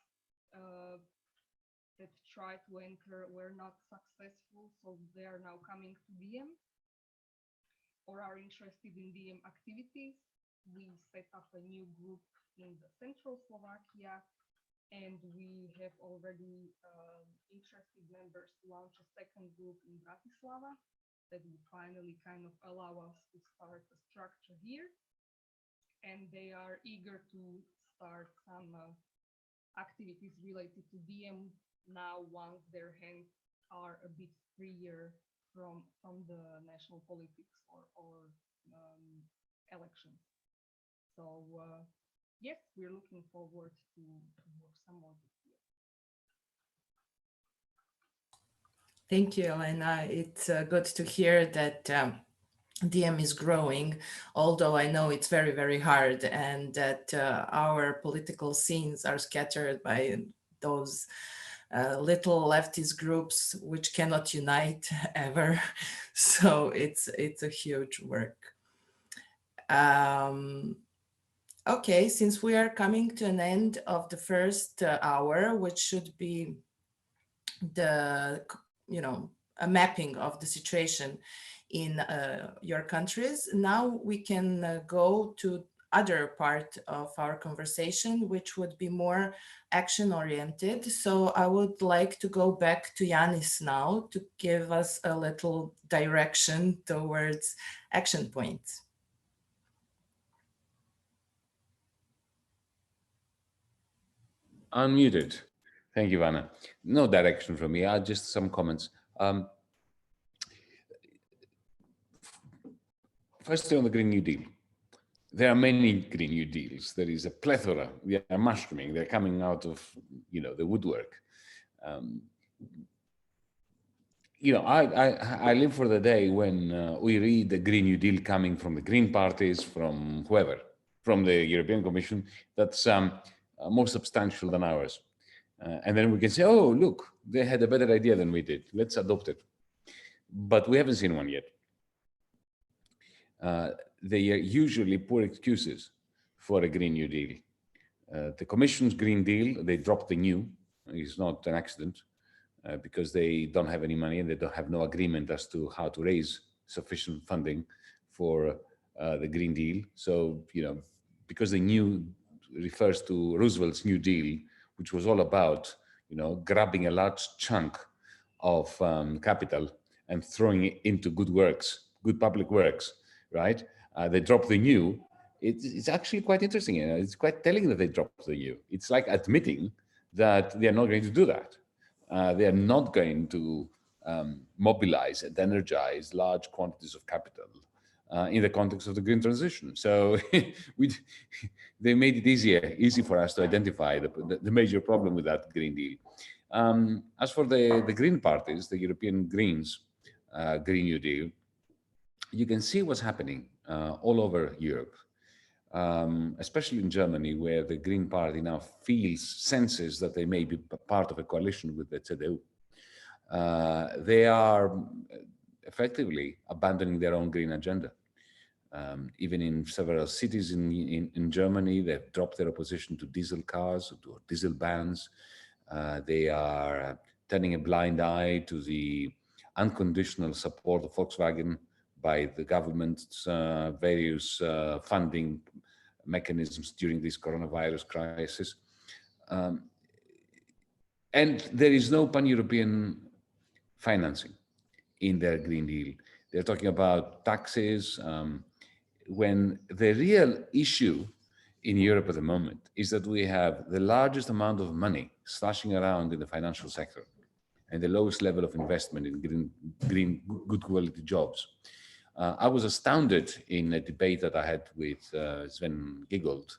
that tried to enter were not successful, so they are now coming to DiEM or are interested in DiEM activities. We set up a new group in the central Slovakia, and we have already interested members to launch a second group in Bratislava that will finally kind of allow us to start a structure here. And they are eager to start some activities related to DiEM now once their hands are a bit freer from the national politics or elections. So yes, we're looking forward to work some more this year. Thank you, Elena. It's good to hear that DiEM is growing, although I know it's very, very hard, and that our political scenes are scattered by those little leftist groups which cannot unite ever. So it's a huge work. Okay, since we are coming to an end of the first hour, which should be the a mapping of the situation in your countries. Now we can go to other part of our conversation, which would be more action oriented. So I would like to go back to Yanis now to give us a little direction towards action points. Unmuted. Thank you, Vanna. No direction from me, just some comments. Firstly, on the Green New Deal. There are many Green New Deals. There is a plethora. They are mushrooming. They're coming out of, the woodwork. I live for the day when we read the Green New Deal coming from the Green parties, from whoever, from the European Commission, that's more substantial than ours. And then we can say, oh, look, they had a better idea than we did. Let's adopt it. But we haven't seen one yet. They are usually poor excuses for a Green New Deal. The Commission's Green Deal, they dropped the new. It's not an accident because they don't have any money and they don't have no agreement as to how to raise sufficient funding for the Green Deal. So, because the new refers to Roosevelt's New Deal, which was all about, grabbing a large chunk of capital and throwing it into good works, good public works, right? They dropped the new. It's actually quite interesting. It's quite telling that they dropped the new. It's like admitting that they are not going to do that. They are not going to mobilize and energize large quantities of capital in the context of the green transition. So they made it easy for us to identify the major problem with that Green Deal. As for the green parties, the European Greens, Green New Deal, you can see what's happening all over Europe, especially in Germany, where the Green Party now senses that they may be part of a coalition with the CDU. They are effectively abandoning their own green agenda. Even in several cities in Germany, they've dropped their opposition to diesel cars, to diesel bans. They are turning a blind eye to the unconditional support of Volkswagen by the government's various funding mechanisms during this coronavirus crisis. And there is no pan-European financing in their Green Deal. They're talking about taxes, when the real issue in Europe at the moment is that we have the largest amount of money slashing around in the financial sector and the lowest level of investment in green good quality jobs. I was astounded in a debate that I had with Sven Giegold,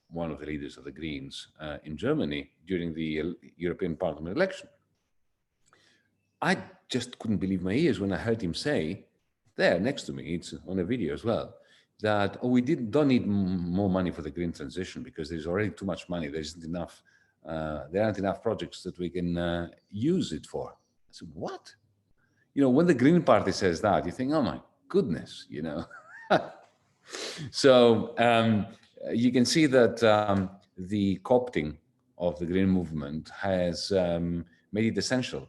one of the leaders of the Greens in Germany during the European Parliament election. I just couldn't believe my ears when I heard him say, there next to me, it's on a video as well, that we don't need more money for the green transition because there's already too much money. There isn't enough. There aren't enough projects that we can use it for. I said, what? You know, when the Green Party says that, you think, oh my goodness, you know. So you can see that the co-opting of the green movement has made it essential.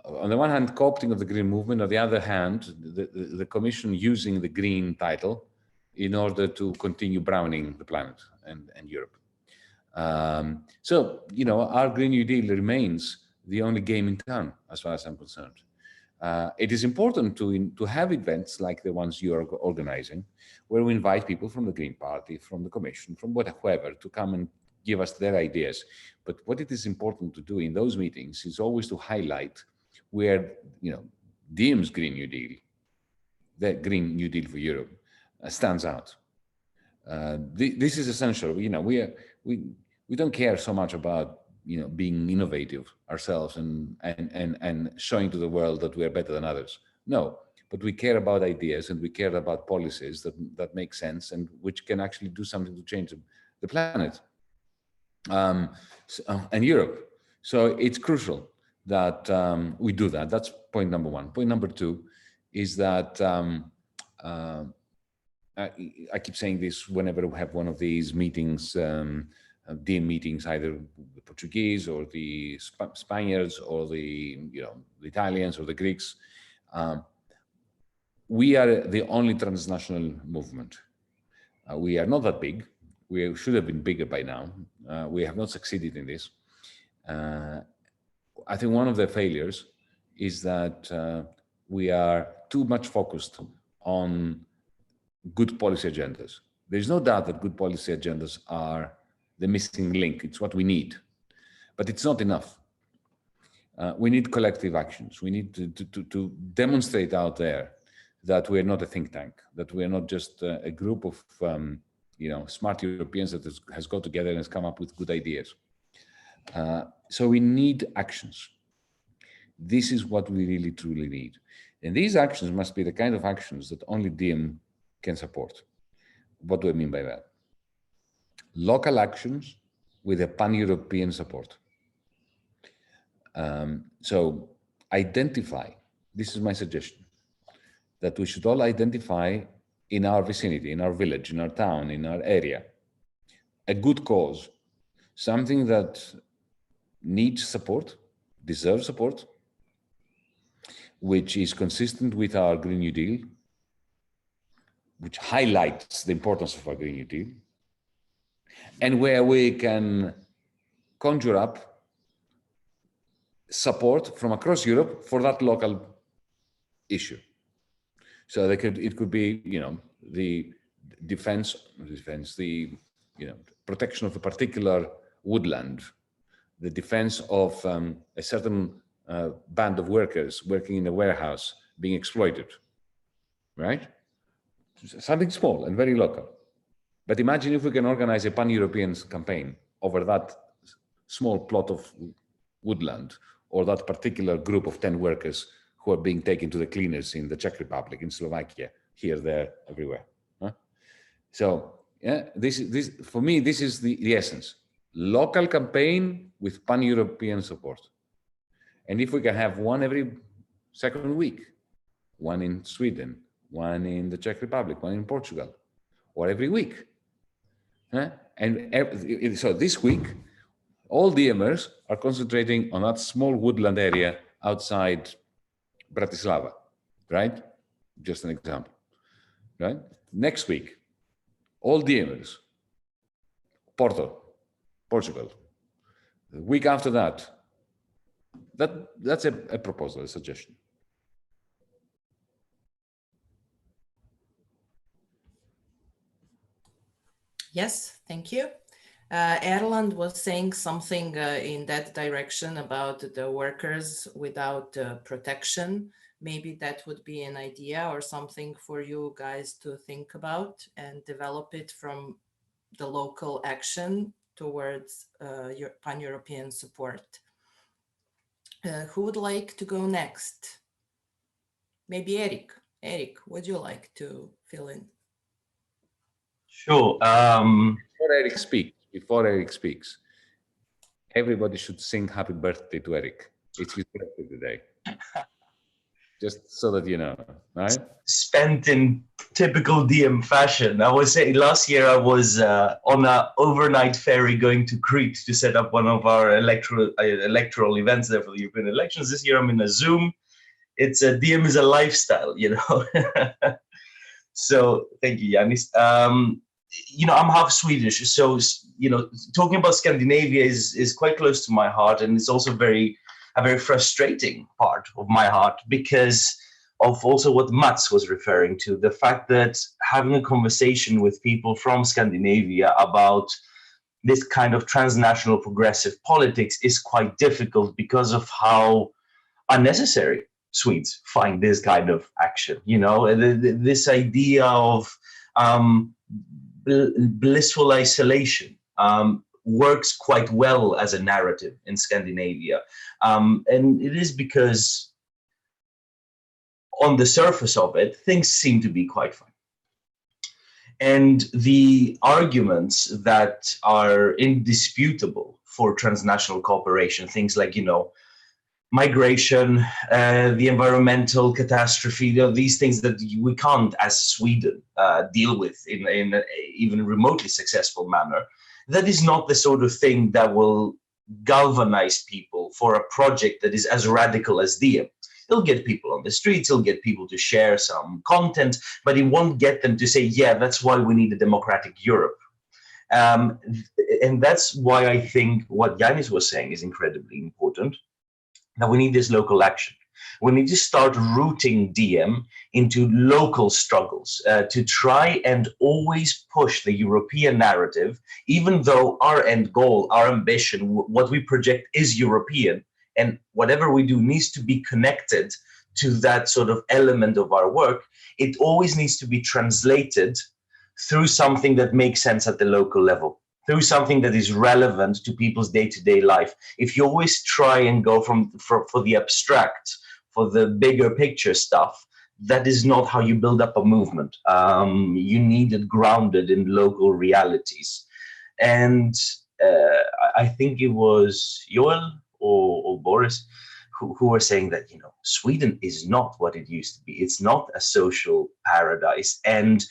On the one hand, co-opting of the green movement, on the other hand, the Commission using the green title in order to continue browning the planet and Europe. So, you know, our Green New Deal remains the only game in town, as far as I'm concerned. It is important to have events like the ones you are organizing, where we invite people from the Green Party, from the Commission, from whatever, to come and give us their ideas. But what it is important to do in those meetings is always to highlight where, you know, DiEM's Green New Deal, the Green New Deal for Europe, stands out. This is essential. You know, we don't care so much about, you know, being innovative ourselves and showing to the world that we are better than others. No, but we care about ideas and we care about policies that make sense and which can actually do something to change the planet and Europe. So it's crucial that we do that. That's point number one. Point number two is that I keep saying this whenever we have one of these meetings, DiEM meetings, either the Portuguese or the Spaniards or the Italians or the Greeks. We are the only transnational movement. We are not that big. We should have been bigger by now. We have not succeeded in this. I think one of the failures is that we are too much focused on good policy agendas. There's no doubt that good policy agendas are the missing link. It's what we need, but it's not enough. We need collective actions. We need to demonstrate out there that we're not a think tank, that we're not just a group of smart Europeans that has got together and has come up with good ideas. So we need actions. This is what we really truly need. And these actions must be the kind of actions that only DiEM can support. What do I mean by that? Local actions with a pan-European support. So identify, this is my suggestion, that we should all identify in our vicinity, in our village, in our town, in our area, a good cause, something that needs support, deserves support, which is consistent with our Green New Deal, which highlights the importance of our Green New Deal, and where we can conjure up support from across Europe for that local issue. So it could be, the protection of a particular woodland, the defense of a certain band of workers working in a warehouse being exploited. right? Something small and very local. But imagine if we can organize a pan-European campaign over that small plot of woodland or that particular group of 10 workers who are being taken to the cleaners in the Czech Republic, in Slovakia, here, there, everywhere. Huh? So yeah, this for me, this is the essence. Local campaign with pan-European support. And if we can have one every second week, one in Sweden, one in the Czech Republic, one in Portugal, or every week. Huh? And so this week, all DMers are concentrating on that small woodland area outside Bratislava, right? Just an example, right? Next week, all DMers, Porto, Portugal. The week after that, that's a proposal, a suggestion. Yes, thank you. Erland was saying something in that direction about the workers without protection. Maybe that would be an idea or something for you guys to think about and develop it from the local action towards your pan-European support. Who would like to go next? Maybe Eric. Eric, would you like to fill in? Sure. Before Eric speaks, everybody should sing happy birthday to Eric. It's his birthday today. Just so that you know, right? Spent in typical DiEM fashion. I was saying last year I was on an overnight ferry going to Crete to set up one of our electoral events there for the European elections. This year I'm in a Zoom. It's a DiEM is a lifestyle, you know. So thank you, Yanis. You know, I'm half Swedish, so you know, talking about Scandinavia is quite close to my heart, and it's also a very frustrating part of my heart because of also what Mats was referring to, the fact that having a conversation with people from Scandinavia about this kind of transnational progressive politics is quite difficult because of how unnecessary Swedes find this kind of action. You know, this idea of blissful isolation works quite well as a narrative in Scandinavia. And it is because on the surface of it, things seem to be quite fine. And the arguments that are indisputable for transnational cooperation, things like, you know, migration, the environmental catastrophe, you know, these things that we can't, as Sweden, deal with in an even remotely successful manner. That is not the sort of thing that will galvanize people for a project that is as radical as DiEM. It'll get people on the streets, it'll get people to share some content, but it won't get them to say, yeah, that's why we need a democratic Europe. And that's why I think what Yanis was saying is incredibly important. Now we need this local action. We need to start rooting DiEM into local struggles to try and always push the European narrative, even though our end goal, our ambition, what we project is European, and whatever we do needs to be connected to that sort of element of our work. It always needs to be translated through something that makes sense at the local level, through something that is relevant to people's day-to-day life. If you always try and go for the abstract, for the bigger picture stuff, that is not how you build up a movement. You need it grounded in local realities. And I think it was Joel or Boris who were saying that, you know, Sweden is not what it used to be. It's not a social paradise. And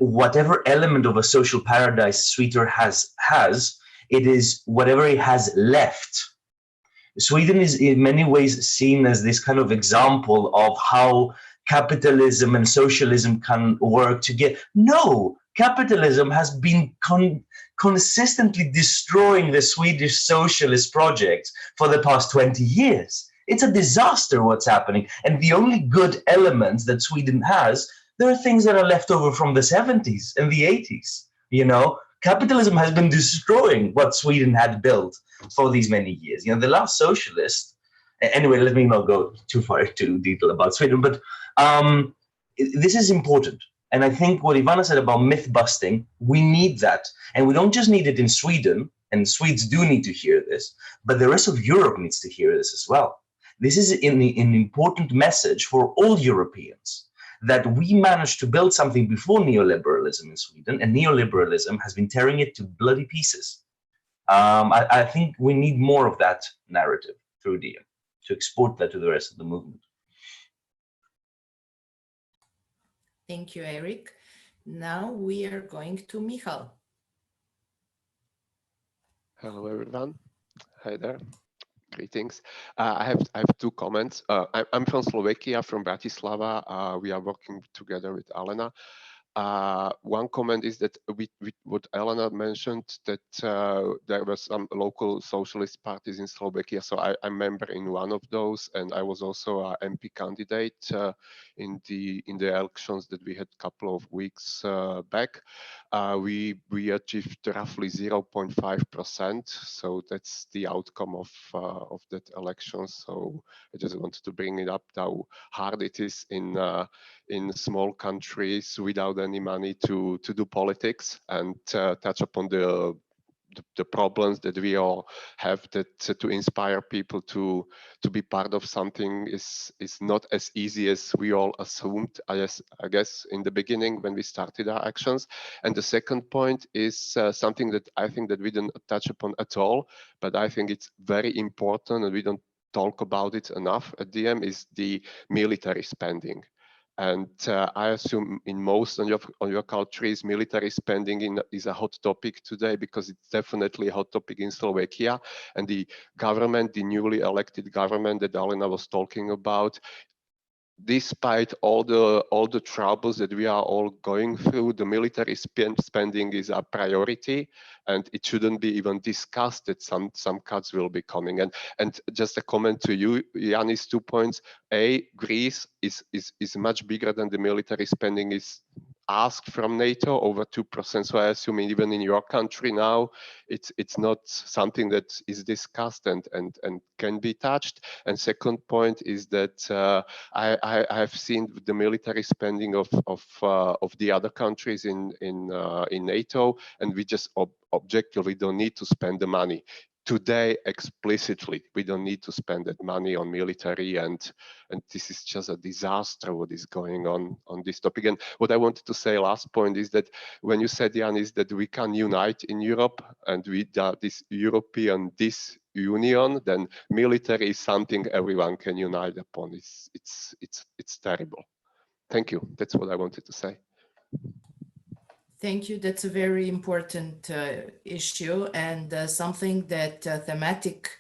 whatever element of a social paradise Sweden has, it is whatever it has left. Sweden is in many ways seen as this kind of example of how capitalism and socialism can work together. No, capitalism has been consistently destroying the Swedish socialist project for the past 20 years. It's a disaster what's happening. And the only good elements that Sweden has, there are things that are left over from the 70s and the 80s. You know, capitalism has been destroying what Sweden had built for these many years. You know, the last socialist, anyway, let me not go too far into detail about Sweden, but this is important. And I think what Ivana said about myth busting, we need that. And we don't just need it in Sweden, and Swedes do need to hear this, but the rest of Europe needs to hear this as well. This is an important message for all Europeans, that we managed to build something before neoliberalism in Sweden, and neoliberalism has been tearing it to bloody pieces. I think we need more of that narrative through DiEM to export that to the rest of the movement. Thank you, Eric. Now we are going to Michal. Hello, everyone. Hi there. Greetings. I have two comments. I'm from Slovakia, from Bratislava. We are working together with Alena. One comment is that what Elena mentioned, that there were some local socialist parties in Slovakia. So I'm a member in one of those, and I was also an MP candidate in the elections that we had a couple of weeks back. We achieved roughly 0.5%. So that's the outcome of that election. So I just wanted to bring it up how hard it is in small countries without any money to do politics, and touch upon the problems that we all have, that to inspire people to be part of something is not as easy as we all assumed, I guess in the beginning when we started our actions. And the second point is something that I think that we didn't touch upon at all, but I think it's very important and we don't talk about it enough at DiEM, is the military spending. And I assume in most of your countries, military spending is a hot topic today, because it's definitely a hot topic in Slovakia. And the government, the newly elected government that Alena was talking about, despite all the troubles that we are all going through, the military spending is a priority, and it shouldn't be even discussed that some cuts will be coming. And just a comment to you, Yanis, 2 points. Greece is much bigger than the military spending is asked from NATO, over 2%. So I assume even in your country now, it's not something that is discussed and can be touched. And second point is that I have seen the military spending of the other countries in NATO, and we just objectively don't need to spend the money. Today, explicitly, we don't need to spend that money on military, and this is just a disaster what is going on this topic. And what I wanted to say last point is that when you said, Yanis, that we can unite in Europe and we are this European disunion, then military is something everyone can unite upon. It's terrible. Thank you. That's what I wanted to say. Thank you. That's a very important issue, and something that thematic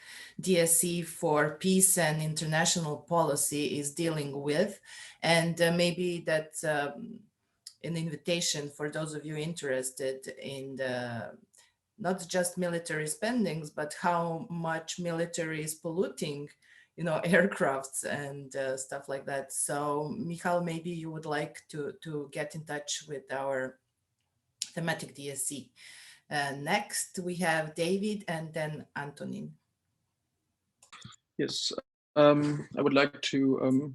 DSC for peace and international policy is dealing with. And maybe that's an invitation for those of you interested in not just military spendings, but how much military is polluting, aircrafts and stuff like that. So Michal, maybe you would like to get in touch with our thematic DSC. Next, we have David and then Antonin. Yes, I would like to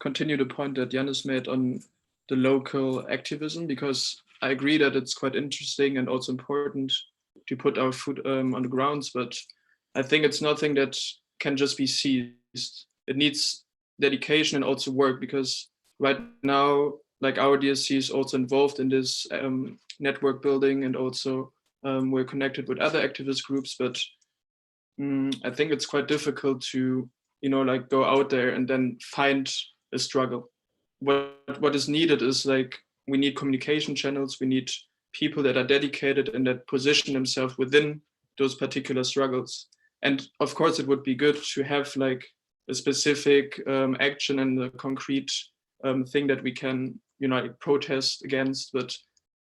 continue the point that Yanis made on the local activism, because I agree that it's quite interesting and also important to put our foot on the grounds, but I think it's nothing that can just be seized. It needs dedication and also work, because right now, like our DSC is also involved in this network building, and also we're connected with other activist groups, but I think it's quite difficult to, like go out there and then find a struggle. What is needed is like, we need communication channels, we need people that are dedicated and that position themselves within those particular struggles. And of course, it would be good to have like a specific action and a concrete thing that we can, protest against. But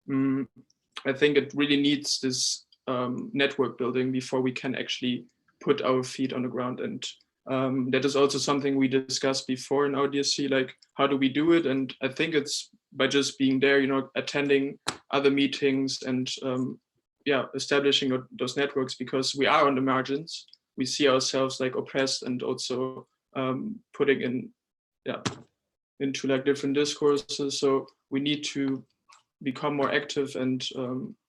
I think it really needs this network building before we can actually put our feet on the ground. And that is also something we discussed before in our DSC, like how do we do it? And I think it's by just being there, attending other meetings and establishing those networks, because we are on the margins. We see ourselves like oppressed, and also putting in, into like different discourses. So we need to become more active and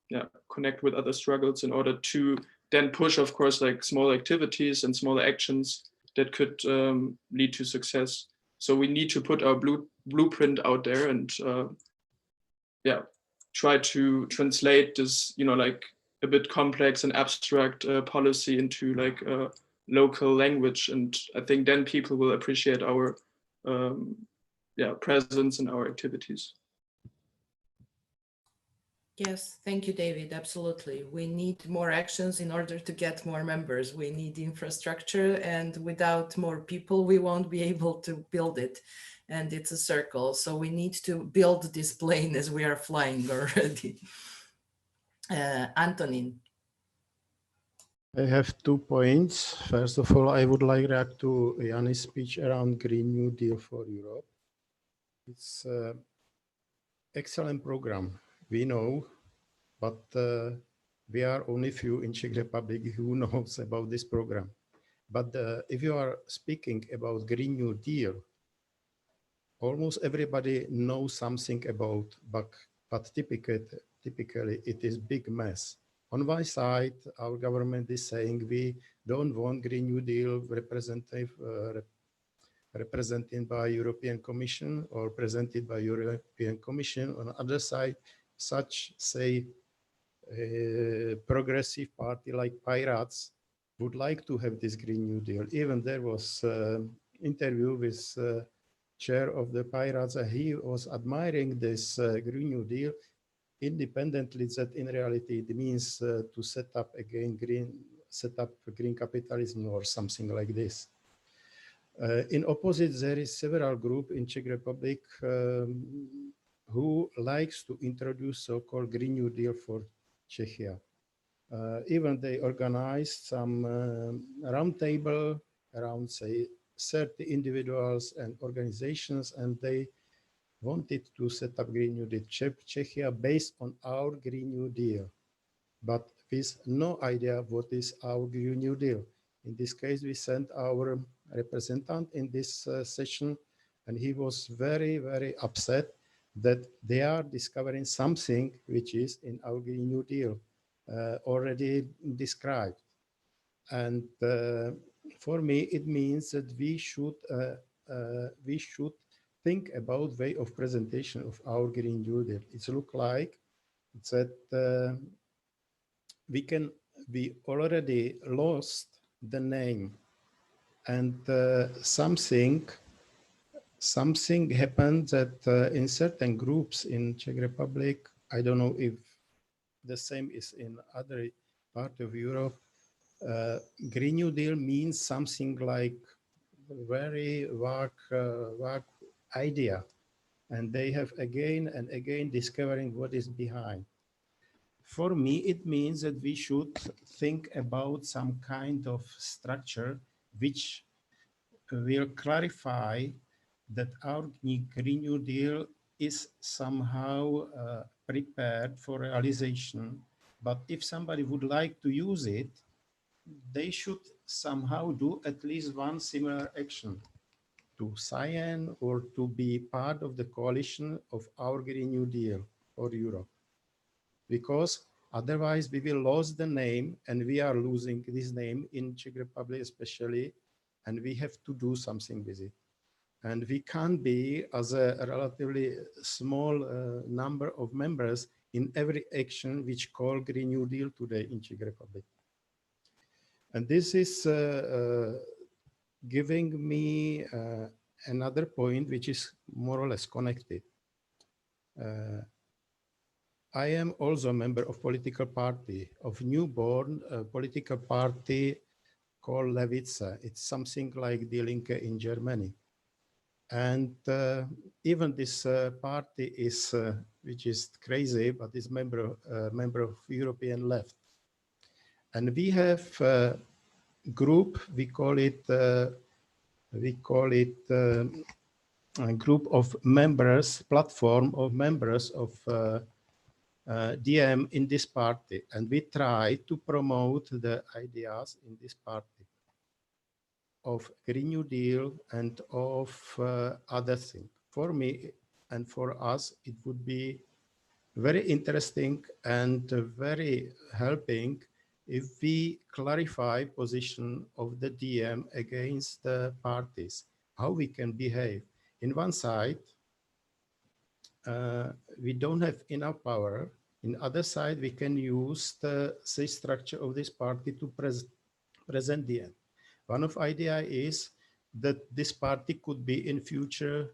yeah, connect with other struggles in order to then push, of course, like small activities and smaller actions that could lead to success. So we need to put our blueprint out there and yeah, try to translate this, you know, like a bit complex and abstract policy into like a local language. And I think then people will appreciate our yeah, presence and our activities. Yes, thank you, David. Absolutely. We need more actions in order to get more members. We need infrastructure, and without more people, we won't be able to build it. And it's a circle. So we need to build this plane as we are flying already. Antonin. I have 2 points. First of all, I would like to react to Yanis' speech around Green New Deal for Europe. It's an excellent program. We know, but we are only few in Czech Republic who knows about this program. But if you are speaking about Green New Deal, almost everybody knows something about, but typically it is big mess. On one side, our government is saying we don't want Green New Deal represented by European Commission or presented by European Commission. On the other side, such say progressive party like Pirates would like to have this Green New Deal. Even there was interview with chair of the Pirates, and he was admiring this Green New Deal independently that in reality it means to set up again green capitalism or something like this. In opposite, there is several group in Czech Republic who likes to introduce so-called Green New Deal for Czechia. Even they organized some roundtable around, say, 30 individuals and organizations, and they wanted to set up Green New Deal Czechia based on our Green New Deal, but with no idea what is our Green New Deal. In this case, we sent our representative in this session, and he was very, very upset that they are discovering something which is in our Green New Deal already described. And for me, it means that we should think about way of presentation of our Green New Deal. It looks like that we already lost the name, and something happened that in certain groups in Czech Republic, I don't know if the same is in other part of Europe, Green New Deal means something like very vague idea, and they have again and again discovering what is behind. For me, it means that we should think about some kind of structure which will clarify that our Green New Deal is somehow prepared for realization. But if somebody would like to use it, they should somehow do at least one similar action to sign or to be part of the coalition of our Green New Deal for Europe. Because otherwise we will lose the name, and we are losing this name in Czech Republic especially, and we have to do something with it. And we can't be, as a relatively small number of members, in every action which call Green New Deal today in Czech Republic. And this is giving me another point which is more or less connected. I am also a member of political party, of newborn political party called Levice. It's something like Die Linke in Germany. And even this party is, which is crazy, but is member of European left. And we have a group, we call it a group of members, platform of members of DiEM in this party, and we try to promote the ideas in this party of Green New Deal and of other things. for me and for us, it would be very interesting and very helping if we clarify position of the DiEM against the parties, how we can behave. In one side, we don't have enough power. In other side, we can use the say structure of this party to present DiEM. One of idea is that this party could be in future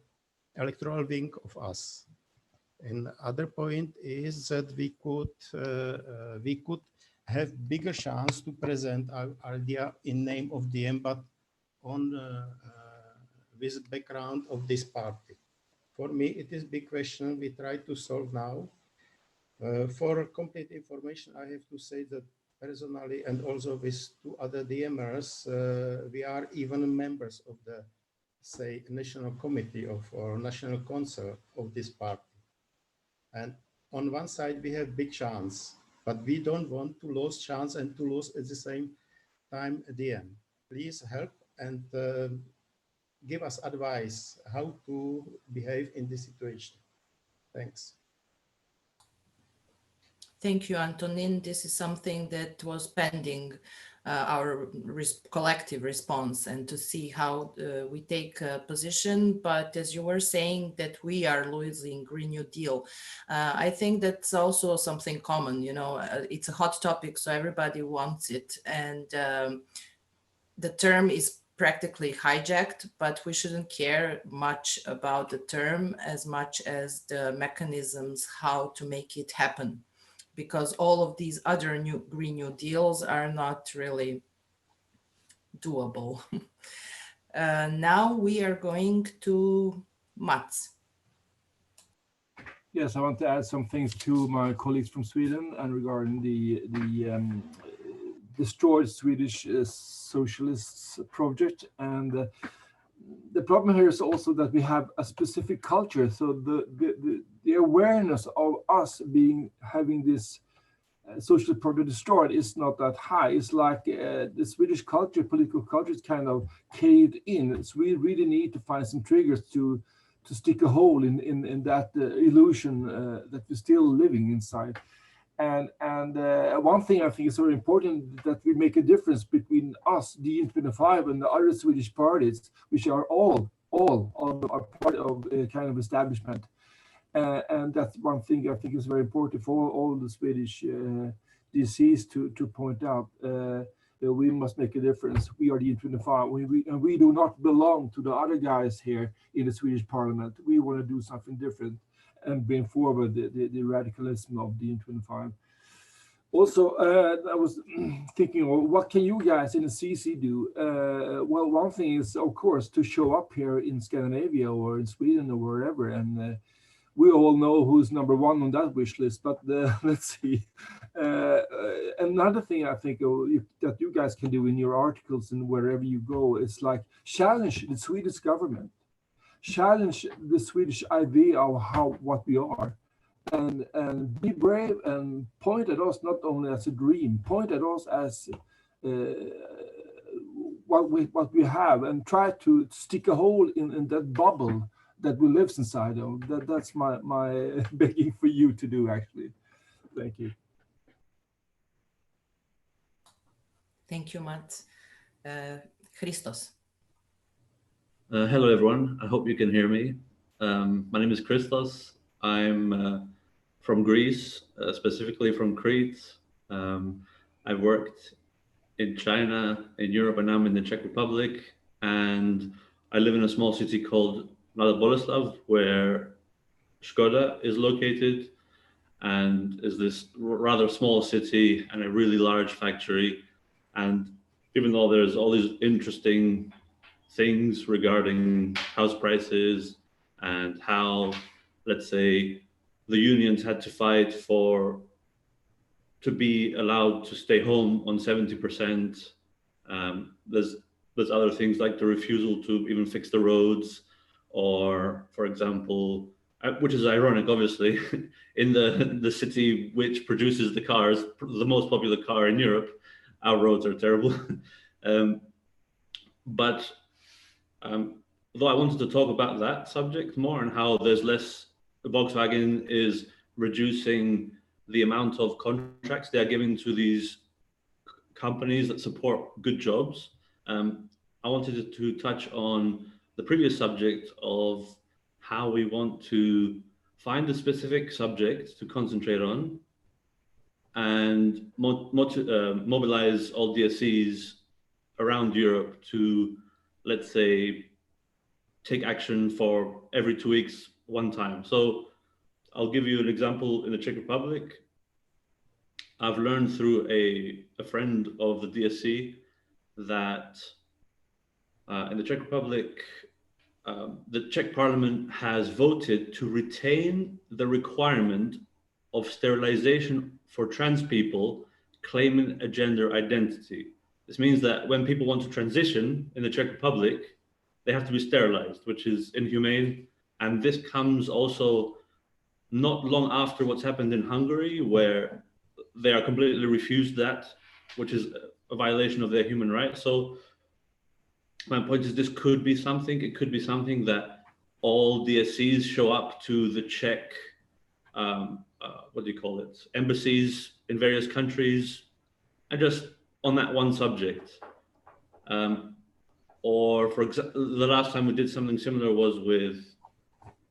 electoral wing of us. And other point is that we could have bigger chance to present our idea in name of DiEM, but on with background of this party. For me, it is big question we try to solve now. For complete information, I have to say that personally and also with two other DiEMers, we are even members of the, say, national committee of or national council of this party. And on one side, we have big chance, but we don't want to lose chance and to lose at the same time DiEM. Please help and give us advice how to behave in this situation. Thanks. Thank you, Antonin. This is something that was pending our collective response and to see how we take a position. But as you were saying that we are losing Green New Deal, I think that's also something common. You know, it's a hot topic, so everybody wants it. And the term is practically hijacked, but we shouldn't care much about the term as much as the mechanisms how to make it happen, because all of these other new Green New Deals are not really doable. Now we are going to Mats. Yes, I want to add some things to my colleagues from Sweden and regarding the destroyed Swedish socialists project. And the problem here is also that we have a specific culture. So the awareness of us having this social project destroyed is not that high. It's like the Swedish culture, political culture is kind of caved in. So we really need to find some triggers to stick a hole in that illusion that we're still living inside. And one thing I think is very important, that we make a difference between us, DiEM25, and the other Swedish parties, which are all are part of a kind of establishment. And that's one thing I think is very important for all the Swedish DCs to point out. That we must make a difference. We are DiEM25, and we do not belong to the other guys here in the Swedish parliament. We want to do something different and bring forward the radicalism of DiEM25. Also, I was thinking, well, what can you guys in the CC do? Well, one thing is, of course, to show up here in Scandinavia or in Sweden or wherever, and we all know who's number one on that wish list, but let's see. Another thing I think that you guys can do in your articles and wherever you go is like challenge the Swedish government, challenge the Swedish idea of what we are, and be brave and point at us not only as a dream, point at us as what we have, and try to stick a hole in that bubble that we live inside of. That's my begging for you to do, actually. Thank you. Thank you, Matt. Christos. Hello, everyone. I hope you can hear me. My name is Christos. I'm from Greece, specifically from Crete. I've worked in China, in Europe, and I'm in the Czech Republic. And I live in a small city called Mladá Boleslav, where Škoda is located, and is this rather small city and a really large factory. And even though there's all these interesting things regarding house prices and how, let's say, the unions had to fight to be allowed to stay home on 70%. There's other things like the refusal to even fix the roads, or, for example, which is ironic, obviously, in the city which produces the cars, the most popular car in Europe, our roads are terrible. But though I wanted to talk about that subject more and how there's less, Volkswagen is reducing the amount of contracts they are giving to these companies that support good jobs. I wanted to touch on the previous subject of how we want to find a specific subject to concentrate on and mobilize all DSCs around Europe to, let's say, take action for every 2 weeks, one time. So I'll give you an example in the Czech Republic. I've learned through a friend of the DSC that in the Czech Republic, the Czech Parliament has voted to retain the requirement of sterilization for trans people claiming a gender identity. This means that when people want to transition in the Czech Republic, they have to be sterilized, which is inhumane. And this comes also not long after what's happened in Hungary, where they are completely refused that, which is a violation of their human rights. So my point is, this could be something. It could be something that all DSCs show up to the Czech, what do you call it, embassies in various countries, and just on that one subject. Or for example, the last time we did something similar was with,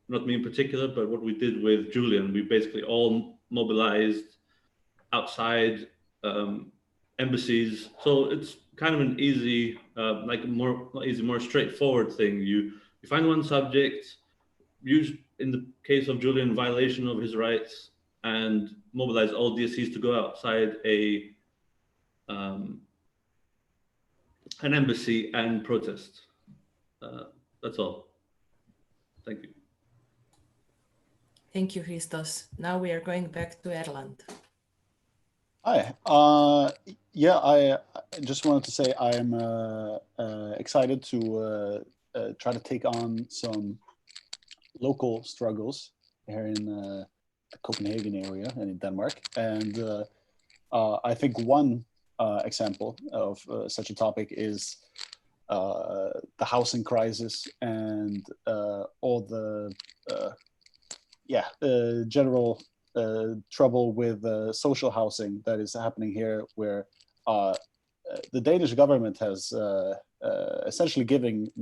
not me in particular, but what we did with Julian. We basically all mobilized outside embassies. So it's kind of an easy, more straightforward thing. You find one subject, use, in the case of Julian, violation of his rights, and mobilize all DSCs to go outside an embassy and protest. That's all. Thank you. Thank you, Christos. Now we are going back to Erland. Hi. Yeah, I just wanted to say I'm excited to try to take on some local struggles here in the Copenhagen area and in Denmark. And I think one example of such a topic is the housing crisis and all the general trouble with social housing that is happening here, where the Danish government has essentially given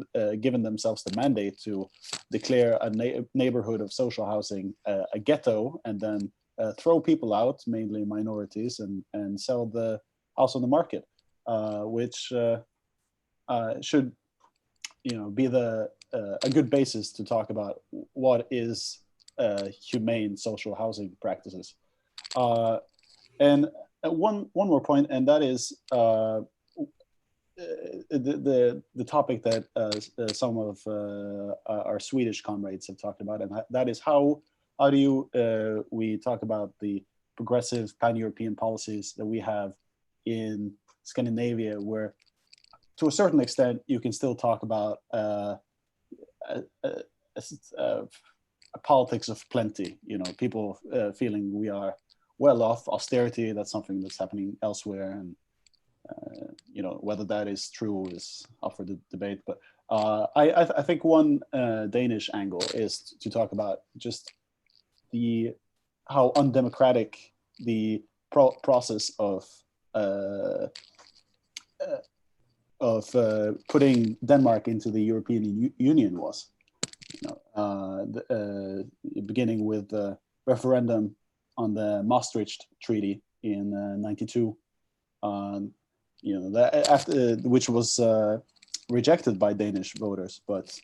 themselves the mandate to declare a neighborhood of social housing a ghetto, and then throw people out, mainly minorities, and sell the house on the market, which should, be a good basis to talk about what is humane social housing practices. And one more point, and that is the topic that some of our Swedish comrades have talked about, and that is how do we talk about the progressive pan-European policies that we have in Scandinavia, where to a certain extent you can still talk about a politics of plenty, people feeling we are well off. Austerity, that's something that's happening elsewhere, and whether that is true is up for the debate. But I think one Danish angle is to talk about just how undemocratic the process of putting Denmark into the European Union was. Beginning with the referendum on the Maastricht Treaty in '92, which was rejected by Danish voters. But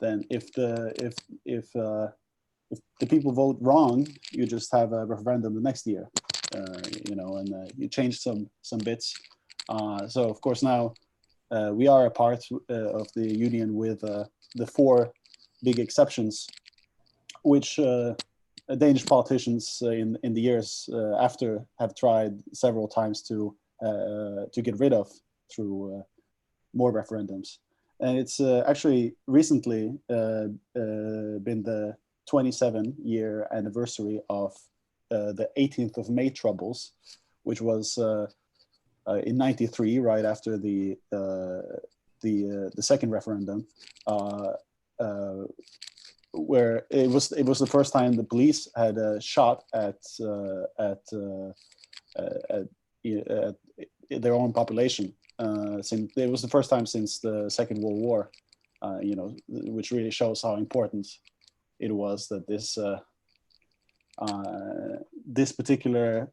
then, if the people vote wrong, you just have a referendum the next year, and you change some bits. So of course now we are a part of the union with the 4 big exceptions, which Danish politicians in the years after have tried several times to get rid of through more referendums. And it's actually recently been the 27-year anniversary of the 18th of May troubles, which was in '93, right after the second referendum, where it was the first time the police had shot at their own population. Since it was the first time since the Second World War, you know, which really shows how important it was that this particular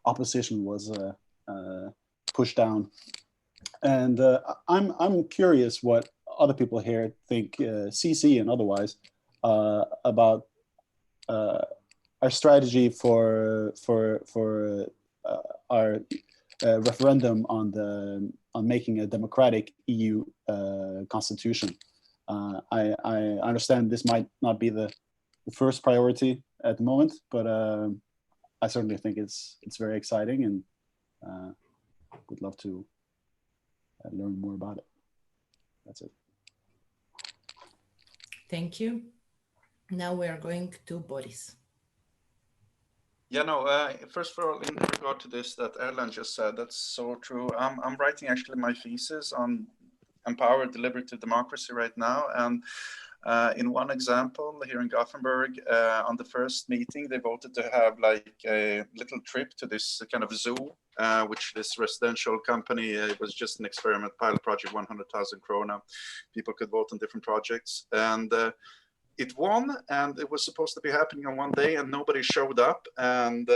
opposition was pushed down. And I'm curious what other people here think, CC and otherwise, about our strategy for our referendum on making a democratic EU constitution. I understand this might not be the first priority at the moment, but I certainly think it's very exciting, and would love to learn more about it. That's it. Thank you. Now we are going to Boris. Yeah, no, first of all, in regard to this that Erland just said, that's so true. I'm writing actually my thesis on empowered deliberative democracy right now. And in one example here in Gothenburg, on the first meeting, they voted to have like a little trip to this kind of zoo, which this residential company, it was just an experiment, pilot project, 100,000 krona. People could vote on different projects. And it won, and it was supposed to be happening on one day, and nobody showed up. And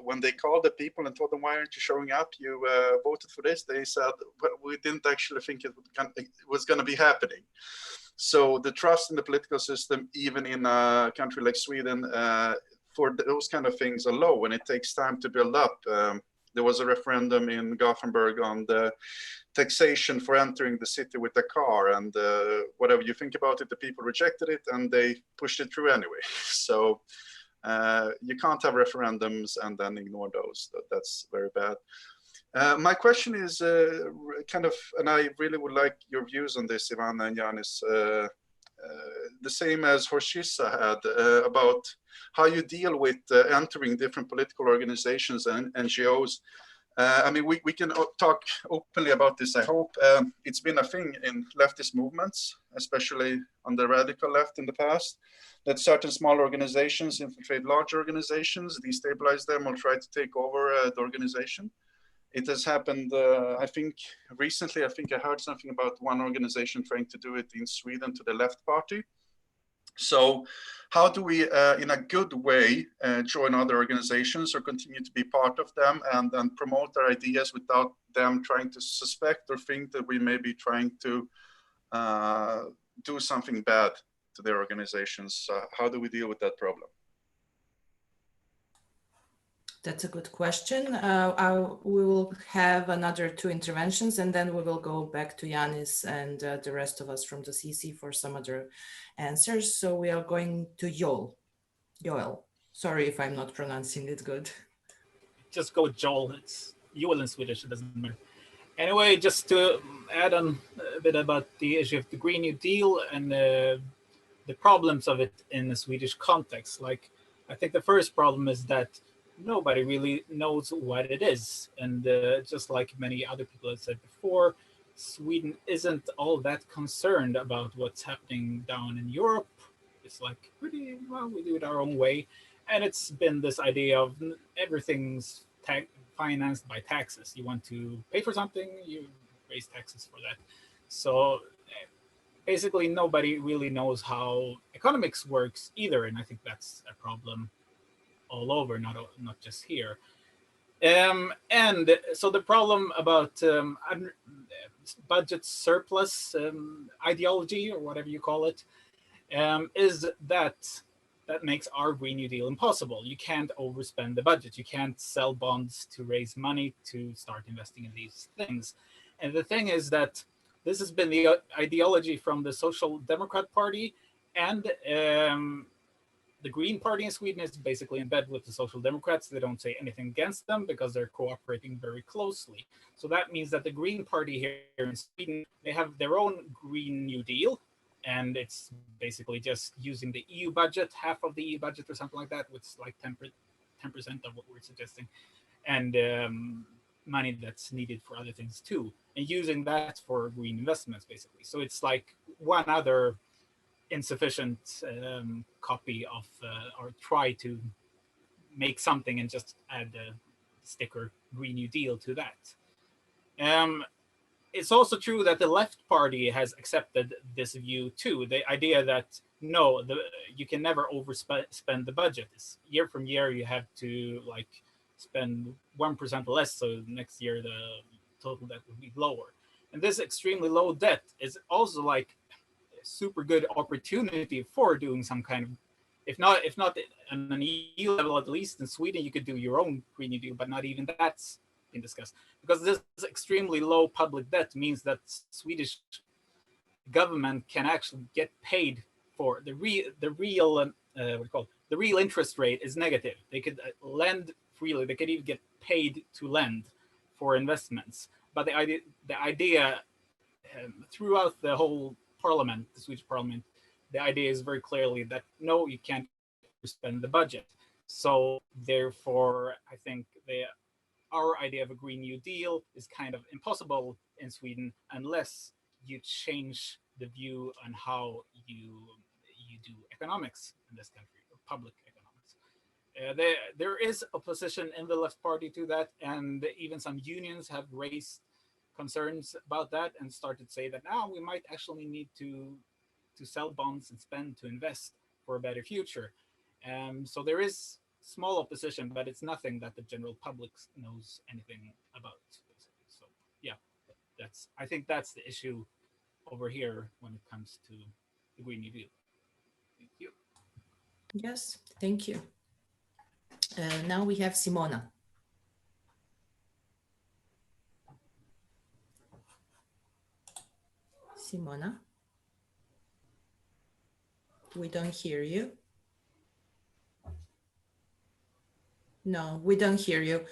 when they called the people and told them, why aren't you showing up? You voted for this. They said, well, we didn't actually think it was going to be happening. So the trust in the political system, even in a country like Sweden, for those kind of things are low, and it takes time to build up. There was a referendum in Gothenburg on the taxation for entering the city with a car, and whatever you think about it, the people rejected it and they pushed it through anyway. So you can't have referendums and then ignore those. That's very bad. My question is kind of, and I really would like your views on this, Ivana and Yanis, the same as Horshissa had, about how you deal with entering different political organizations and NGOs. I mean, we can talk openly about this, I hope. It's been a thing in leftist movements, especially on the radical left in the past, that certain small organizations infiltrate large organizations, destabilize them, or try to take over the organization. It has happened, I think, recently. I think I heard something about one organization trying to do it in Sweden to the Left Party. So how do we, in a good way, join other organizations or continue to be part of them and promote our ideas without them trying to suspect or think that we may be trying to do something bad to their organizations? How do we deal with that problem? That's a good question. We will have another 2 interventions, and then we will go back to Yanis and the rest of us from the CC for some other answers. So we are going to Joel. Sorry if I'm not pronouncing it good. Just go with Joel. It's Joel in Swedish, it doesn't matter. Anyway, just to add on a bit about the issue of the Green New Deal and the problems of it in the Swedish context. Like, I think the first problem is that nobody really knows what it is. And just like many other people have said before, Sweden isn't all that concerned about what's happening down in Europe. It's like, pretty well, we do it our own way. And it's been this idea of everything's financed by taxes. You want to pay for something, you raise taxes for that. So basically nobody really knows how economics works either. And I think that's a problem all over, not just here. And so the problem about budget surplus ideology, or whatever you call it, is that makes our Green New Deal impossible. You can't overspend the budget. You can't sell bonds to raise money to start investing in these things. And the thing is that this has been the ideology from the Social Democrat Party, and the Green Party in Sweden is basically in bed with the Social Democrats. They don't say anything against them because they're cooperating very closely. So that means that the Green Party here in Sweden, they have their own Green New Deal, and it's basically just using the EU budget, half of the EU budget or something like that, which is like 10% of what we're suggesting. And money that's needed for other things too, and using that for green investments, basically. So it's like one other insufficient copy of, or try to make something and just add a sticker Green New Deal to that. It's also true that the left party has accepted this view too. The idea that no, you can never overspend the budget. It's year from year you have to like spend 1% less, so next year the total debt will be lower. And this extremely low debt is also like a super good opportunity for doing some kind of, if not on an EU level, at least in Sweden, you could do your own Green New Deal, but not even that's been discussed. Because this extremely low public debt means that Swedish government can actually get paid for the real interest rate is negative. They could lend freely. They could even get paid to lend for investments. But the idea throughout the whole parliament, the Swedish parliament, the idea is very clearly that no, you can't spend the budget. So therefore, I think our idea of a Green New Deal is kind of impossible in Sweden unless you change the view on how you do economics in this country, or public economics. There is opposition in the left party to that, and even some unions have raised concerns about that and started to say that now we might actually need to sell bonds and spend to invest for a better future. So there is small opposition, but it's nothing that the general public knows anything about. So yeah, I think that's the issue over here when it comes to the Green New Deal. Thank you. Yes, thank you. Now we have Simona. Simona, we don't hear you. No, we don't hear you.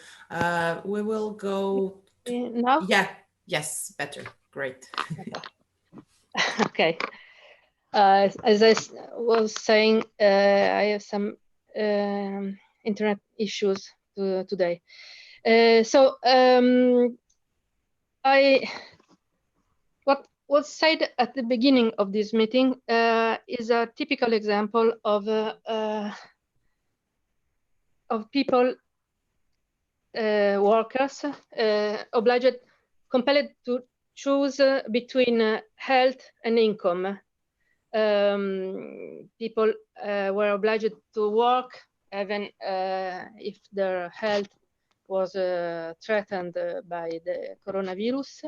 We will go. Now? Yeah, yes, better. Great. Okay. As I was saying, I have some internet issues today. What was said at the beginning of this meeting is a typical example of people, workers, compelled to choose between health and income. People were obliged to work even if their health was threatened by the coronavirus.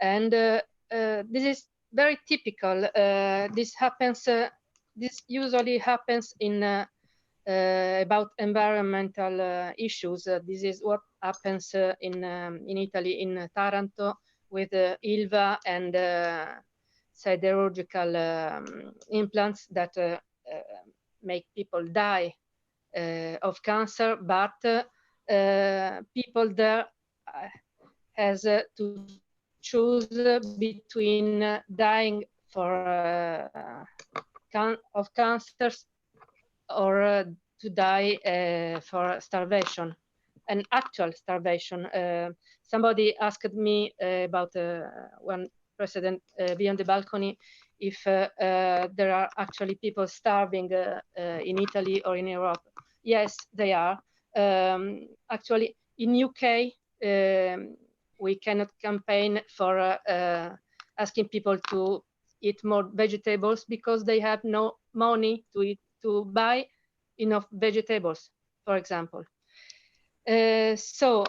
And this is very typical. This usually happens in about environmental issues. This is what happens in Italy, in Taranto, with Ilva and siderurgical implants that make people die of cancer, but people there has to choose between dying of cancers or to die for starvation, an actual starvation. Somebody asked me about one president beyond the balcony if there are actually people starving in Italy or in Europe. Yes, they are. Actually, in UK, we cannot campaign for asking people to eat more vegetables because they have no money to buy enough vegetables, for example. So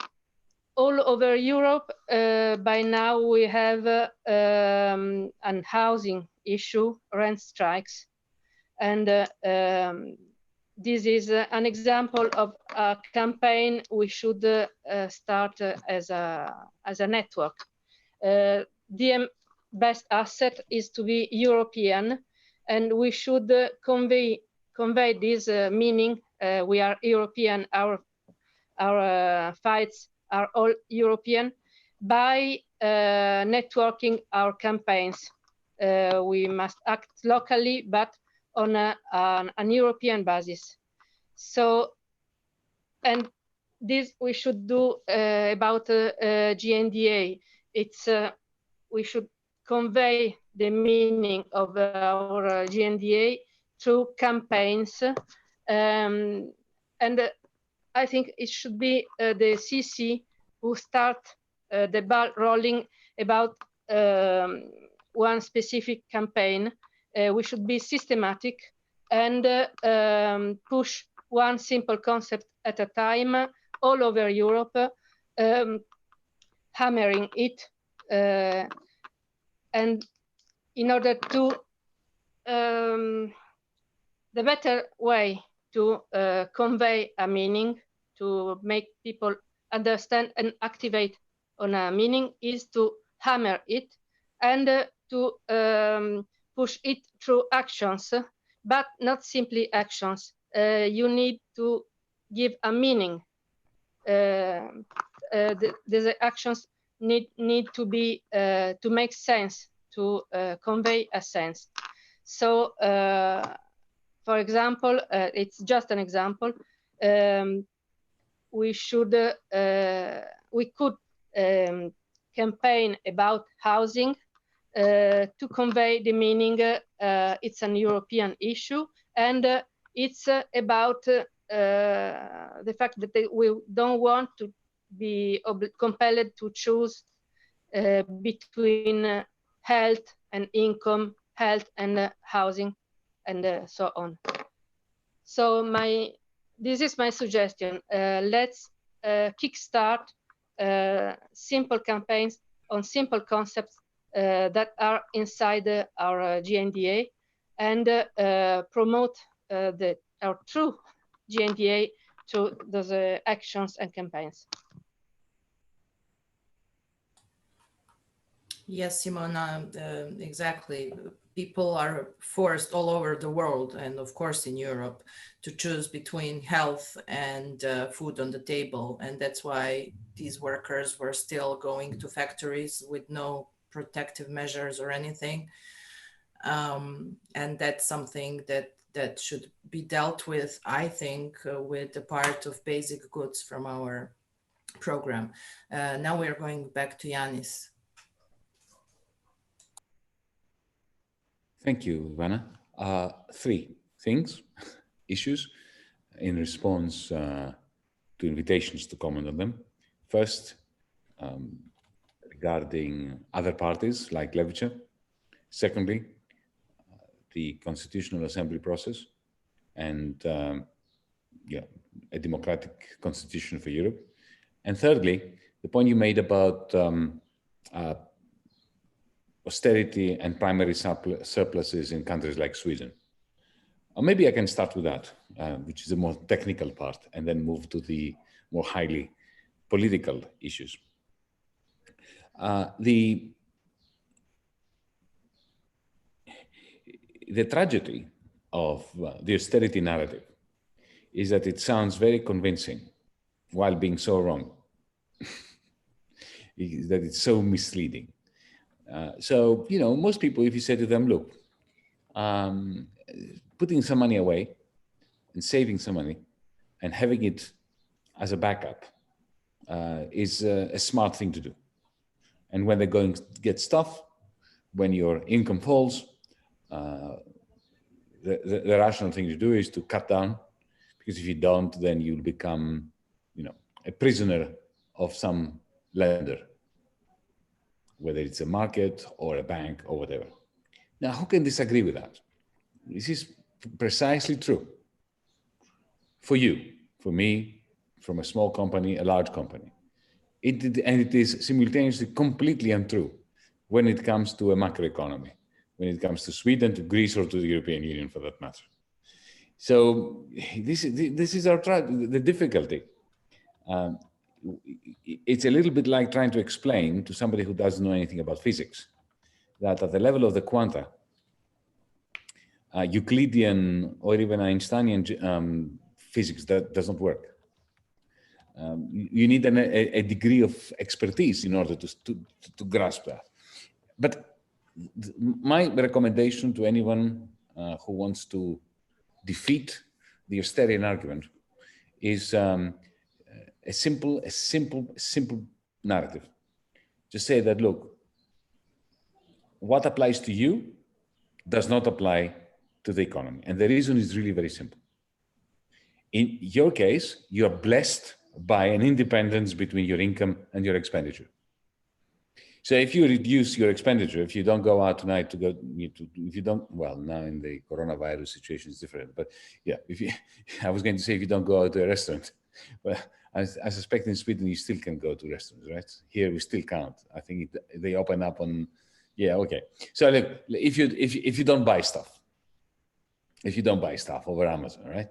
all over Europe, by now we have an housing issue, rent strikes. And this is an example of a campaign we should start as a network. DiEM best asset is to be European, and we should convey this meaning. We are European, our fights are all European, by networking our campaigns. We must act locally, but on an European basis. So, and this we should do about GNDA. It's we should convey the meaning of our GNDA through campaigns, and I think it should be the CC who start the ball rolling about one specific campaign. We should be systematic and push one simple concept at a time all over Europe, hammering it, and in order to the better way to convey a meaning, to make people understand and activate on a meaning, is to hammer it and to push it through actions, but not simply actions. You need to give a meaning. The actions need to be to make sense, to convey a sense. So, for example, it's just an example. We could campaign about housing to convey the meaning. It's an European issue, and it's about the fact that we don't want to be compelled to choose between health and income, health and housing, and so on. So this is my suggestion. Let's kickstart simple campaigns on simple concepts that are inside our GNDA, and promote our true GNDA through those actions and campaigns. Yes, Simona, exactly. People are forced all over the world, and of course in Europe, to choose between health and food on the table. And that's why these workers were still going to factories with no protective measures or anything. And that's something that should be dealt with, I think, with the part of basic goods from our program. Now we're going back to Yanis. Thank you, Ivana. Three things, issues, in response to invitations to comment on them. First, regarding other parties like Levice. Secondly, the Constitutional Assembly process and a democratic constitution for Europe. And thirdly, the point you made about austerity and primary surpluses in countries like Sweden. Or maybe I can start with that, which is a more technical part, and then move to the more highly political issues. The tragedy of the austerity narrative is that it sounds very convincing while being so wrong, that it's so misleading. So, you know, most people, if you say to them, look, putting some money away and saving some money and having it as a backup is a smart thing to do. And when they're going to get stuff, when your income falls, the rational thing to do is to cut down, because if you don't, then you'll become, you know, a prisoner of some lender, whether it's a market or a bank or whatever. Now, who can disagree with that? This is precisely true for you, for me, from a small company, a large company. And it is simultaneously completely untrue when it comes to a macroeconomy, when it comes to Sweden, to Greece, or to the European Union, for that matter. So this is the difficulty. It's a little bit like trying to explain to somebody who doesn't know anything about physics that at the level of the quanta, Euclidean or even Einsteinian physics that doesn't work. You need a degree of expertise in order to grasp that. But my recommendation to anyone who wants to defeat the Austerian argument is a simple narrative. Just say that, look, what applies to you does not apply to the economy. And the reason is really very simple. In your case, you are blessed by an independence between your income and your expenditure. So if you reduce your expenditure, if you don't go out tonight to go, if you don't, well, now in the coronavirus situation is different, but yeah, I was going to say if you don't go out to a restaurant, well, I suspect in Sweden you still can go to restaurants, right? Here we still can't. I think they open up on, yeah, okay. So look, if you don't buy stuff, over Amazon, right?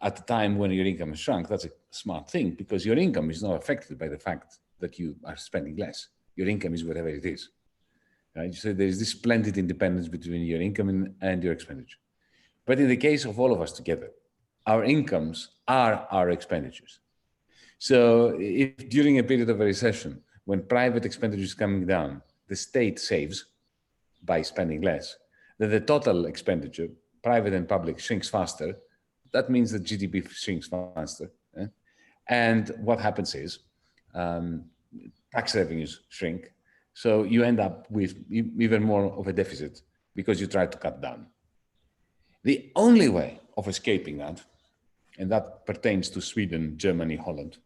At the time when your income is shrunk, that's a smart thing because your income is not affected by the fact that you are spending less. Your income is whatever it is, right? So there's this splendid independence between your income and your expenditure. But in the case of all of us together, our incomes are our expenditures. So if during a period of a recession, when private expenditure is coming down, the state saves by spending less, then the total expenditure, private and public, shrinks faster. That means that GDP shrinks faster. And what happens is tax revenues shrink. So you end up with even more of a deficit because you try to cut down. The only way of escaping that, and that pertains to Sweden, Germany, Holland,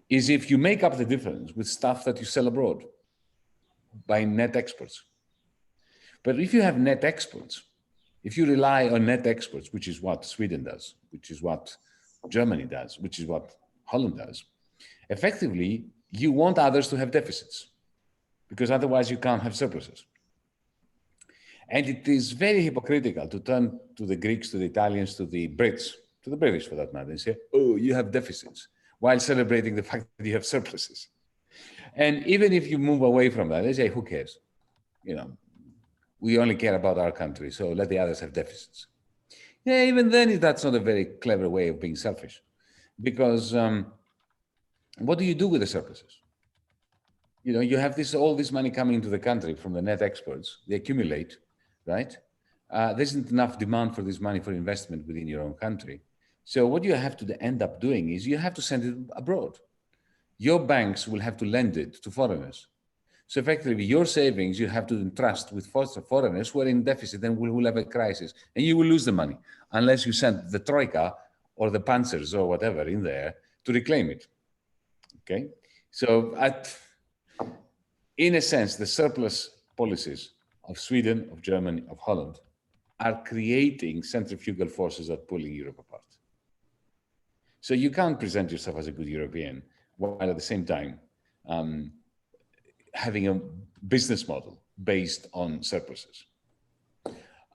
is if you make up the difference with stuff that you sell abroad by net exports. But if you have net exports, if you rely on net exports, which is what Sweden does, which is what Germany does, which is what Holland does, effectively, you want others to have deficits because otherwise you can't have surpluses. And it is very hypocritical to turn to the Greeks, to the Italians, to the Brits, to the British for that matter, and say, oh, you have deficits, while celebrating the fact that you have surpluses. And even if you move away from that, they say, who cares? You know, we only care about our country, so let the others have deficits. Yeah, even then, that's not a very clever way of being selfish, because what do you do with the surpluses? You know, you have all this money coming into the country from the net exports, they accumulate, right? There isn't enough demand for this money for investment within your own country. So what you have to end up doing is you have to send it abroad. Your banks will have to lend it to foreigners. So effectively, your savings you have to entrust with foreigners who are in deficit and will have a crisis. And you will lose the money unless you send the Troika or the Panzers or whatever in there to reclaim it. Okay? So in a sense, the surplus policies of Sweden, of Germany, of Holland are creating centrifugal forces that are pulling Europe apart. So you can't present yourself as a good European while at the same time having a business model based on surpluses.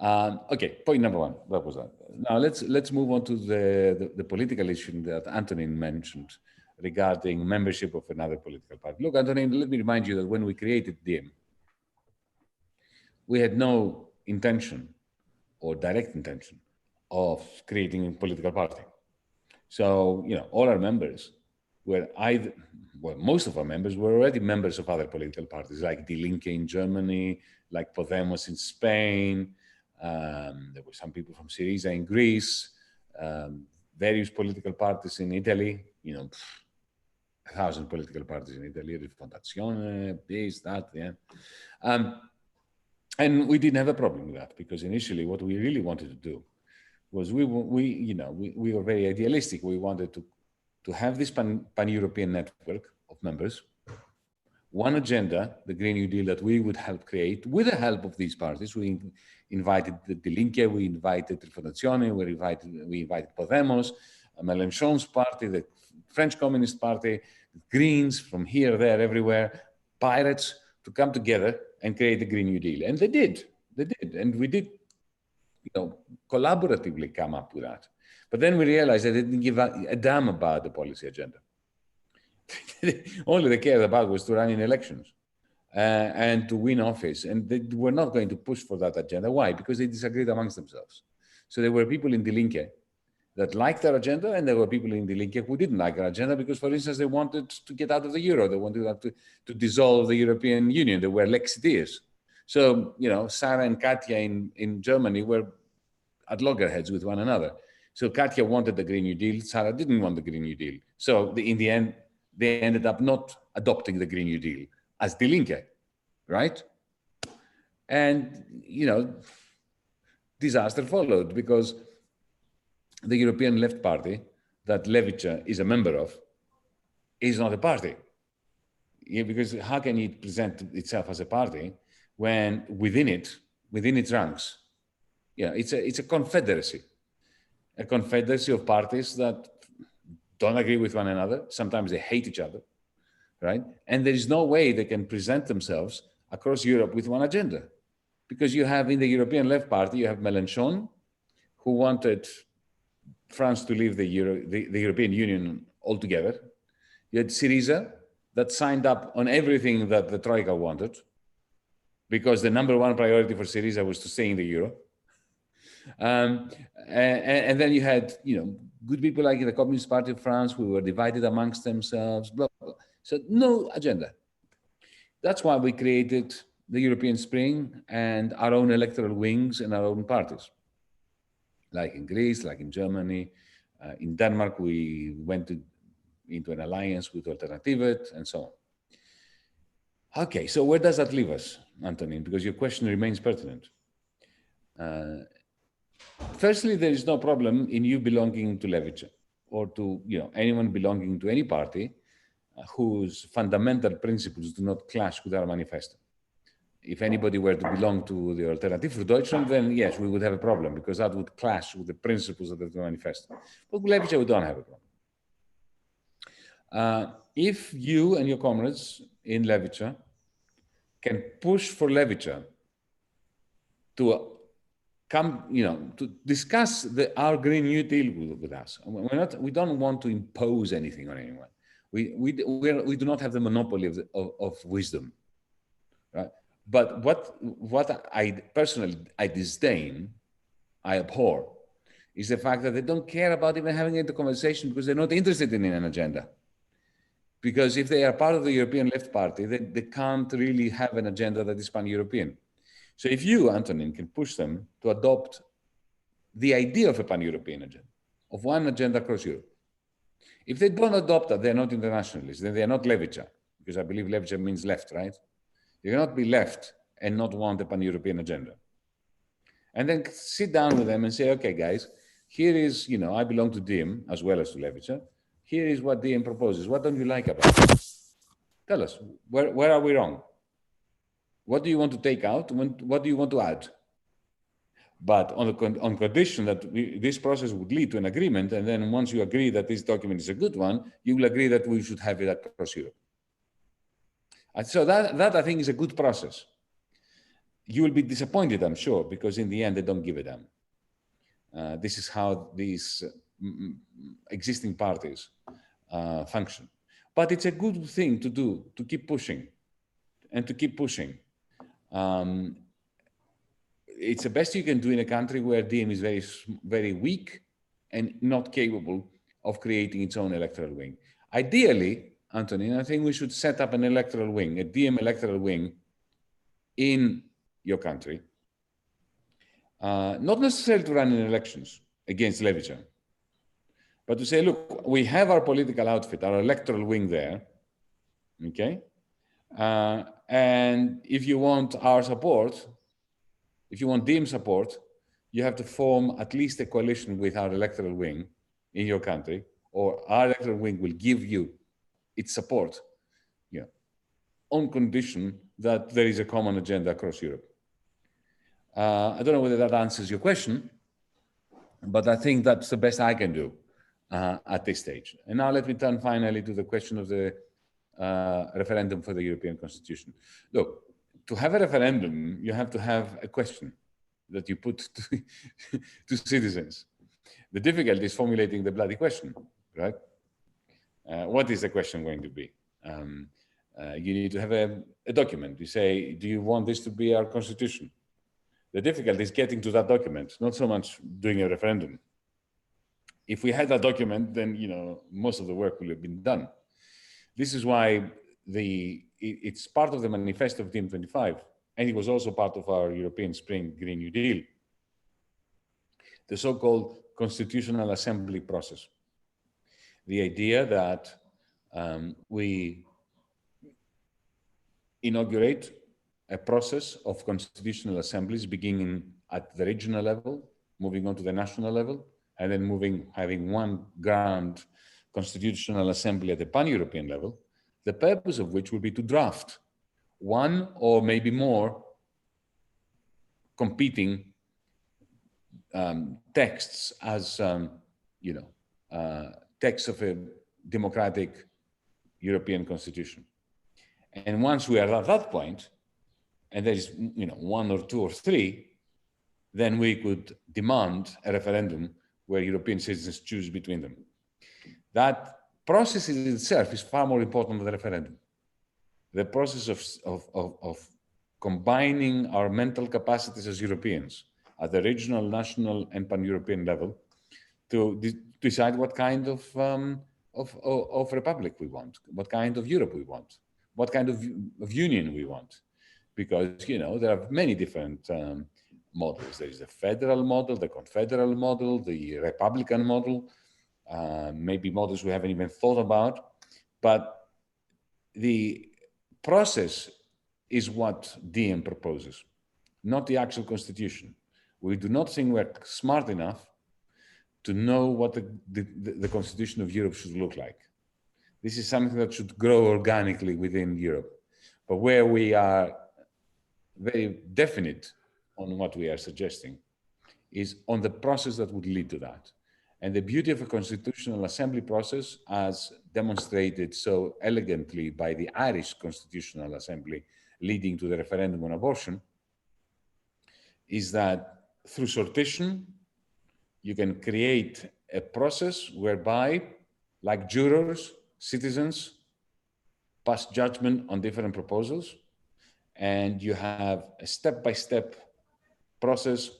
Okay, point number one, that was that. Now let's move on to the political issue that Antonin mentioned regarding membership of another political party. Look, Antonin, let me remind you that when we created DiEM, we had no intention or direct intention of creating a political party. So, you know, all our members were most of our members were already members of other political parties, like Die Linke in Germany, like Podemos in Spain. There were some people from Syriza in Greece, various political parties in Italy, you know, 1,000 political parties in Italy, Rifondazione, this, that, yeah. And we didn't have a problem with that because initially what we really wanted to do was we were very idealistic. We wanted to have this pan-European network of members, one agenda, the Green New Deal that we would help create with the help of these parties. We invited the Die Linke, we invited Rifondazione, we invited Podemos, Mélenchon's party, the French Communist Party, Greens from here, there, everywhere, pirates to come together and create the Green New Deal. And they did. And we did, you know, collaboratively come up with that. But then we realized they didn't give a damn about the policy agenda. All they cared about was to run in elections and to win office. And they were not going to push for that agenda. Why? Because they disagreed amongst themselves. So there were people in Die Linke that liked our agenda, and there were people in Die Linke who didn't like our agenda because, for instance, they wanted to get out of the euro. They wanted to dissolve the European Union. They were Lexiteers. So, you know, Sarah and Katja in Germany were at loggerheads with one another. So Katja wanted the Green New Deal, Sarah didn't want the Green New Deal. So in the end, they ended up not adopting the Green New Deal as Die Linke, right? And, you know, disaster followed because the European Left Party that Levica is a member of is not a party. Yeah, because how can it present itself as a party when within its ranks, yeah, it's a confederacy of parties that don't agree with one another. Sometimes they hate each other, right? And there is no way they can present themselves across Europe with one agenda. Because you have in the European Left Party, you have Mélenchon, who wanted France to leave the European Union altogether. You had Syriza, that signed up on everything that the Troika wanted, because the number one priority for Syriza was to stay in the euro. And then you had, you know, good people like the Communist Party of France who were divided amongst themselves, blah, blah, blah. So no agenda. That's why we created the European Spring and our own electoral wings and our own parties. Like in Greece, like in Germany, in Denmark, we went into an alliance with Alternativet and so on. Okay, so where does that leave us, Antonin? Because your question remains pertinent. Firstly, there is no problem in you belonging to Levica or to, you know, anyone belonging to any party whose fundamental principles do not clash with our manifesto. If anybody were to belong to the Alternative für Deutschland, then yes, we would have a problem because that would clash with the principles of the manifesto. But with Levica, we don't have a problem. If you and your comrades in Levica can push for Levica to come, you know, to discuss our Green New Deal with us. We don't want to impose anything on anyone. We do not have the monopoly of wisdom, right? But what I personally disdain, I abhor, is the fact that they don't care about even having a conversation because they're not interested in an agenda. Because if they are part of the European Left Party, they can't really have an agenda that is pan-European. So if you, Antonin, can push them to adopt the idea of a pan-European agenda, of one agenda across Europe. If they don't adopt that, they're not internationalists, then they're not Levica, because I believe Levica means left, right? You cannot be left and not want a pan-European agenda. And then sit down with them and say, okay, guys, here is, you know, I belong to DiEM as well as to Levica. Here is what DiEM proposes. What don't you like about it? Tell us, where are we wrong? What do you want to take out? What do you want to add? But on condition that this process would lead to an agreement, and then once you agree that this document is a good one, you will agree that we should have it across Europe. And so that I think is a good process. You will be disappointed, I'm sure, because in the end, they don't give a damn. This is how these existing parties function. But it's a good thing to do, to keep pushing and to keep pushing. It's the best you can do in a country where DiEM is very, very weak and not capable of creating its own electoral wing. Ideally, Antonin, I think we should set up an electoral wing, a DiEM electoral wing in your country. Not necessarily to run in elections against Levica, but to say, look, we have our political outfit, our electoral wing there, okay? And if you want our support, if you want DiEM support, you have to form at least a coalition with our electoral wing in your country, or our electoral wing will give you its support, you know, on condition that there is a common agenda across Europe. I don't know whether that answers your question, but I think that's the best I can do at this stage. And now let me turn finally to the question of the referendum for the European Constitution. Look, to have a referendum, you have to have a question that you put to citizens. The difficulty is formulating the bloody question, right? What is the question going to be? You need to have a document. You say, do you want this to be our constitution? The difficulty is getting to that document, not so much doing a referendum. If we had that document, then, you know, most of the work will have been done. This is why it's part of the manifesto of DiEM25, and it was also part of our European Spring Green New Deal. The so-called constitutional assembly process. The idea that we inaugurate a process of constitutional assemblies beginning at the regional level, moving on to the national level, and then having one grand constitutional assembly at the pan-European level, the purpose of which will be to draft one or maybe more competing texts as, texts of a democratic European constitution. And once we are at that point, and there is, one or two or three, then we could demand a referendum where European citizens choose between them. That process in itself is far more important than the referendum. The process of combining our mental capacities as Europeans at the regional, national, and pan-European level to decide what kind of republic we want, what kind of Europe we want, what kind of union we want. Because, there are many different models. There is the federal model, the confederal model, the republican model, maybe models we haven't even thought about. But the process is what DiEM proposes, not the actual constitution. We do not think we're smart enough to know what the constitution of Europe should look like. This is something that should grow organically within Europe. But where we are very definite on what we are suggesting is on the process that would lead to that. And the beauty of a constitutional assembly process, as demonstrated so elegantly by the Irish Constitutional Assembly leading to the referendum on abortion, is that through sortition, you can create a process whereby, like jurors, citizens pass judgment on different proposals, and you have a step-by-step process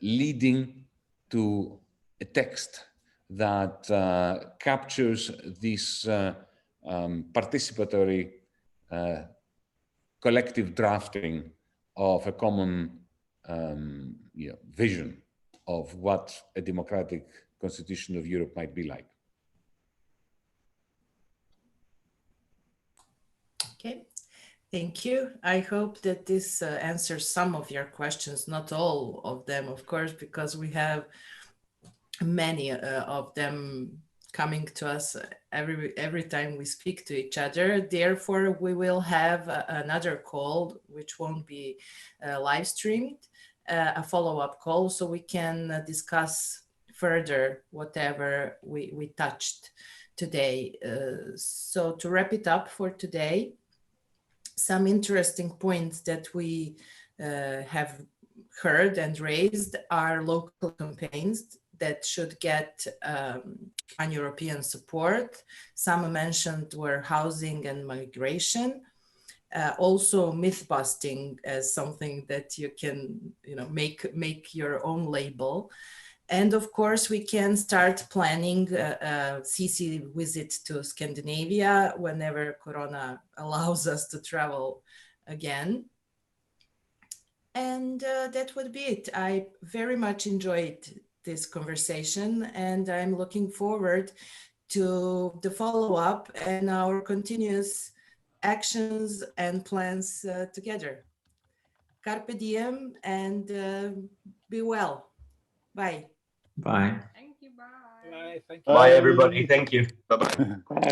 leading to a text that captures this participatory collective drafting of a common vision of what a democratic constitution of Europe might be like. Okay. Thank you. I hope that this answers some of your questions, not all of them, of course, because we have many of them coming to us every time we speak to each other. Therefore, we will have another call, which won't be live streamed, a follow-up call, so we can discuss further whatever we touched today. So to wrap it up for today, some interesting points that we have heard and raised are local campaigns that should get pan-European support. Some mentioned were housing and migration. Also myth busting as something that you can make your own label. And of course, we can start planning a CC visit to Scandinavia whenever Corona allows us to travel again. And that would be it. I very much enjoyed this conversation, and I'm looking forward to the follow-up and our continuous actions and plans together. Carpe diem and be well. Bye. Bye. Thank you. Bye. Bye. Thank you. Bye, everybody. Thank you. Bye-bye. Bye.